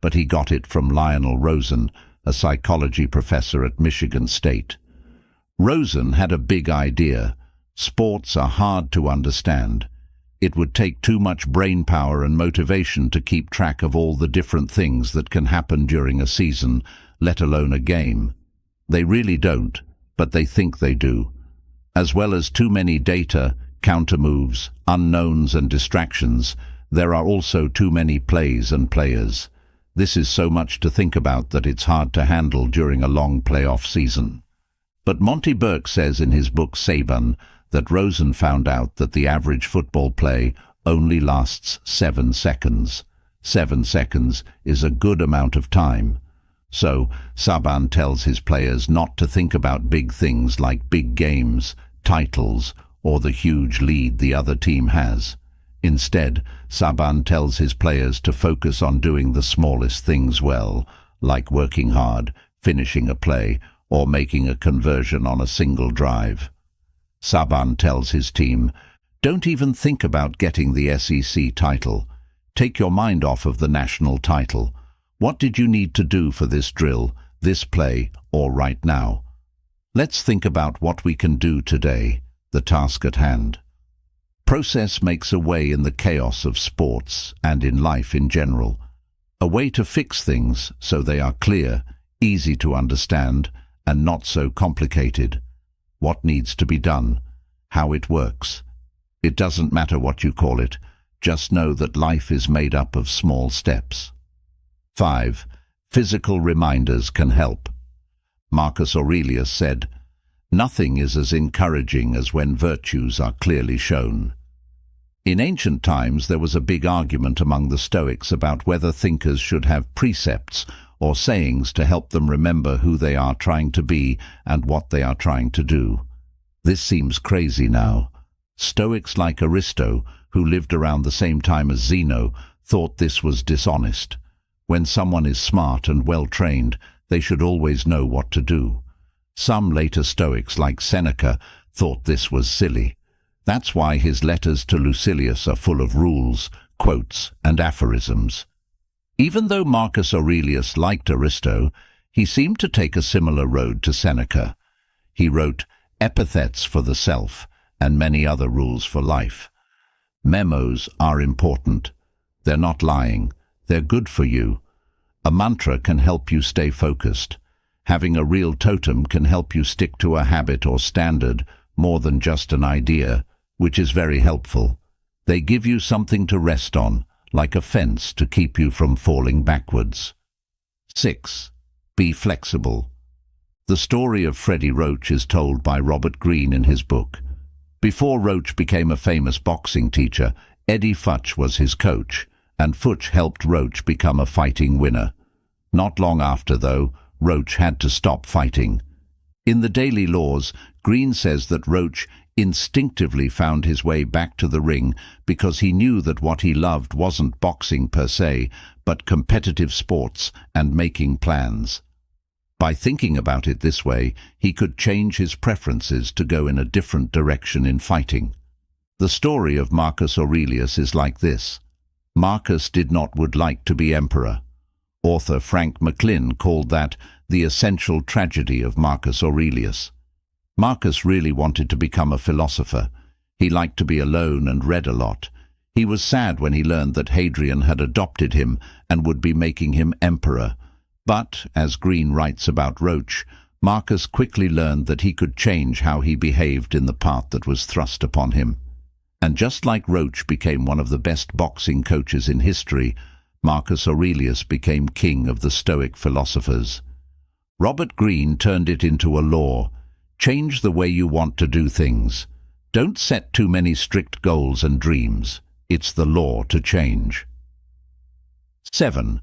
But he got it from Lionel Rosen, a psychology professor at Michigan State. Rosen had a big idea. Sports are hard to understand. It would take too much brain power and motivation to keep track of all the different things that can happen during a season, let alone a game. They really don't, but they think they do. As well as too many data, countermoves, unknowns and distractions, there are also too many plays and players. This is so much to think about that it's hard to handle during a long playoff season. But Monty Burke says in his book Saban that Rosen found out that the average football play only lasts 7 seconds. 7 seconds is a good amount of time. So, Saban tells his players not to think about big things like big games, titles, or the huge lead the other team has. Instead, Saban tells his players to focus on doing the smallest things well, like working hard, finishing a play, or making a conversion on a single drive. Saban tells his team, "Don't even think about getting the SEC title. Take your mind off of the national title. What did you need to do for this drill, this play, or right now? Let's think about what we can do today, the task at hand." Process makes a way in the chaos of sports and in life in general. A way to fix things so they are clear, easy to understand, and not so complicated. What needs to be done, how it works. It doesn't matter what you call it, just know that life is made up of small steps. 5. Physical reminders can help. Marcus Aurelius said, "Nothing is as encouraging as when virtues are clearly shown." In ancient times, there was a big argument among the Stoics about whether thinkers should have precepts or sayings to help them remember who they are trying to be and what they are trying to do. This seems crazy now. Stoics like Aristo, who lived around the same time as Zeno, thought this was dishonest. When someone is smart and well-trained, they should always know what to do. Some later Stoics, like Seneca, thought this was silly. That's why his letters to Lucilius are full of rules, quotes, and aphorisms. Even though Marcus Aurelius liked Aristo, he seemed to take a similar road to Seneca. He wrote epithets for the self and many other rules for life. Memos are important. They're not lying. They're good for you. A mantra can help you stay focused. Having a real totem can help you stick to a habit or standard more than just an idea, which is very helpful. They give you something to rest on, like a fence to keep you from falling backwards. 6. Be flexible. The story of Freddie Roach is told by Robert Greene in his book. Before Roach became a famous boxing teacher, Eddie Futch was his coach, and Futch helped Roach become a fighting winner. Not long after, though, Roach had to stop fighting. In the Daily Laws, Greene says that Roach instinctively found his way back to the ring because he knew that what he loved wasn't boxing per se, but competitive sports and making plans. By thinking about it this way, he could change his preferences to go in a different direction in fighting. The story of Marcus Aurelius is like this. Marcus would like to be emperor. Author Frank McLynn called that the essential tragedy of Marcus Aurelius. Marcus really wanted to become a philosopher. He liked to be alone and read a lot. He was sad when he learned that Hadrian had adopted him and would be making him emperor. But, as Green writes about Roach, Marcus quickly learned that he could change how he behaved in the path that was thrust upon him. And just like Roach became one of the best boxing coaches in history, Marcus Aurelius became king of the Stoic philosophers. Robert Greene turned it into a law. Change the way you want to do things. Don't set too many strict goals and dreams. It's the law to change. 7.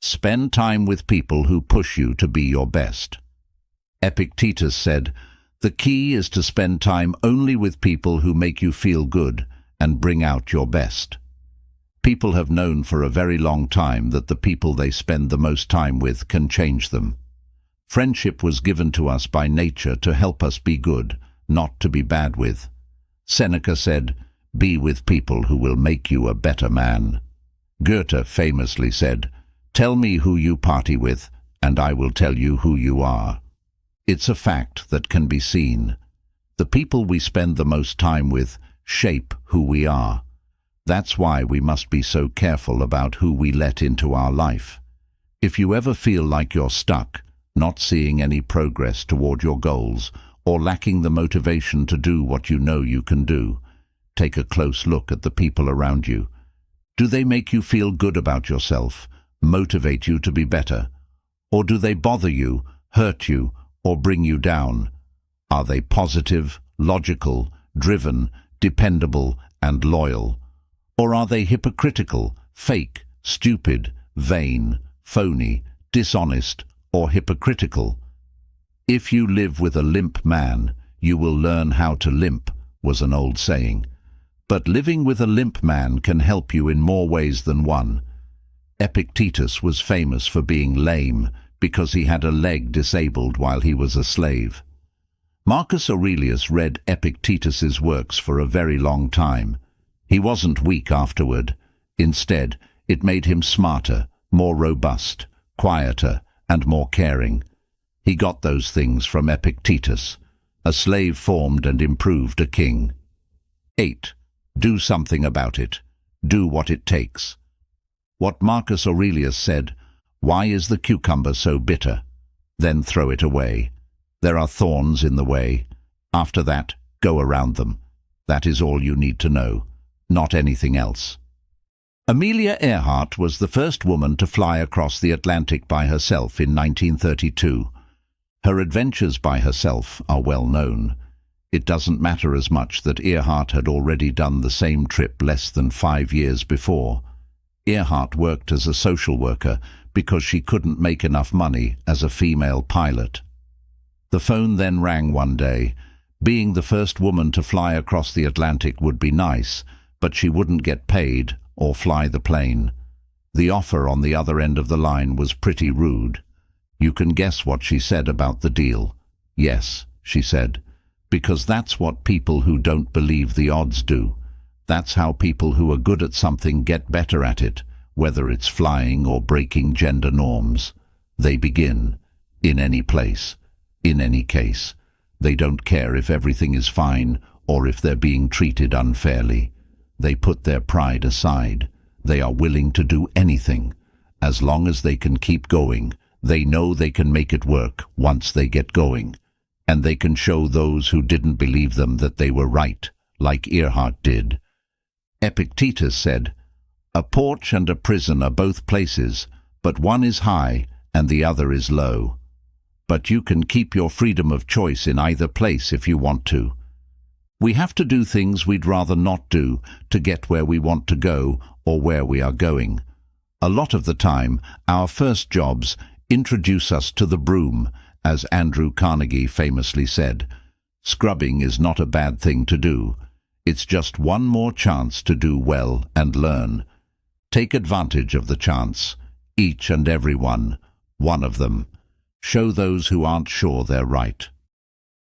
Spend time with people who push you to be your best. Epictetus said, "The key is to spend time only with people who make you feel good and bring out your best." People have known for a very long time that the people they spend the most time with can change them. Friendship was given to us by nature to help us be good, not to be bad with. Seneca said, "Be with people who will make you a better man." Goethe famously said, "Tell me who you party with, and I will tell you who you are." It's a fact that can be seen. The people we spend the most time with shape who we are. That's why we must be so careful about who we let into our life. If you ever feel like you're stuck, not seeing any progress toward your goals, or lacking the motivation to do what you know you can do, take a close look at the people around you. Do they make you feel good about yourself, motivate you to be better? Or do they bother you, hurt you, or bring you down? Are they positive, logical, driven, dependable, and loyal? Or are they hypocritical, fake, stupid, vain, phony, dishonest, or hypocritical? "If you live with a limp man, you will learn how to limp," was an old saying. But living with a limp man can help you in more ways than one. Epictetus was famous for being lame because he had a leg disabled while he was a slave. Marcus Aurelius read Epictetus's works for a very long time. He wasn't weak afterward. Instead, it made him smarter, more robust, quieter, and more caring. He got those things from Epictetus. A slave formed and improved a king. 8. Do something about it. Do what it takes. What Marcus Aurelius said, "Why is the cucumber so bitter?" Then throw it away. There are thorns in the way. After that, go around them. That is all you need to know, not anything else. Amelia Earhart was the first woman to fly across the Atlantic by herself in 1932. Her adventures by herself are well known. It doesn't matter as much that Earhart had already done the same trip less than 5 years before. Earhart worked as a social worker because she couldn't make enough money as a female pilot. The phone then rang one day. Being the first woman to fly across the Atlantic would be nice, but she wouldn't get paid or fly the plane. The offer on the other end of the line was pretty rude. You can guess what she said about the deal. "Yes," she said, "because that's what people who don't believe the odds do. That's how people who are good at something get better at it, whether it's flying or breaking gender norms. They begin, in any place, in any case. They don't care if everything is fine or if they're being treated unfairly. They put their pride aside. They are willing to do anything. As long as they can keep going, they know they can make it work once they get going. And they can show those who didn't believe them that they were right, like Earhart did." Epictetus said, "A porch and a prison are both places, but one is high and the other is low. But you can keep your freedom of choice in either place if you want to. We have to do things we'd rather not do to get where we want to go or where we are going. A lot of the time, our first jobs introduce us to the broom, as Andrew Carnegie famously said. Scrubbing is not a bad thing to do. It's just one more chance to do well and learn. Take advantage of the chance, each and every one of them. Show those who aren't sure they're right.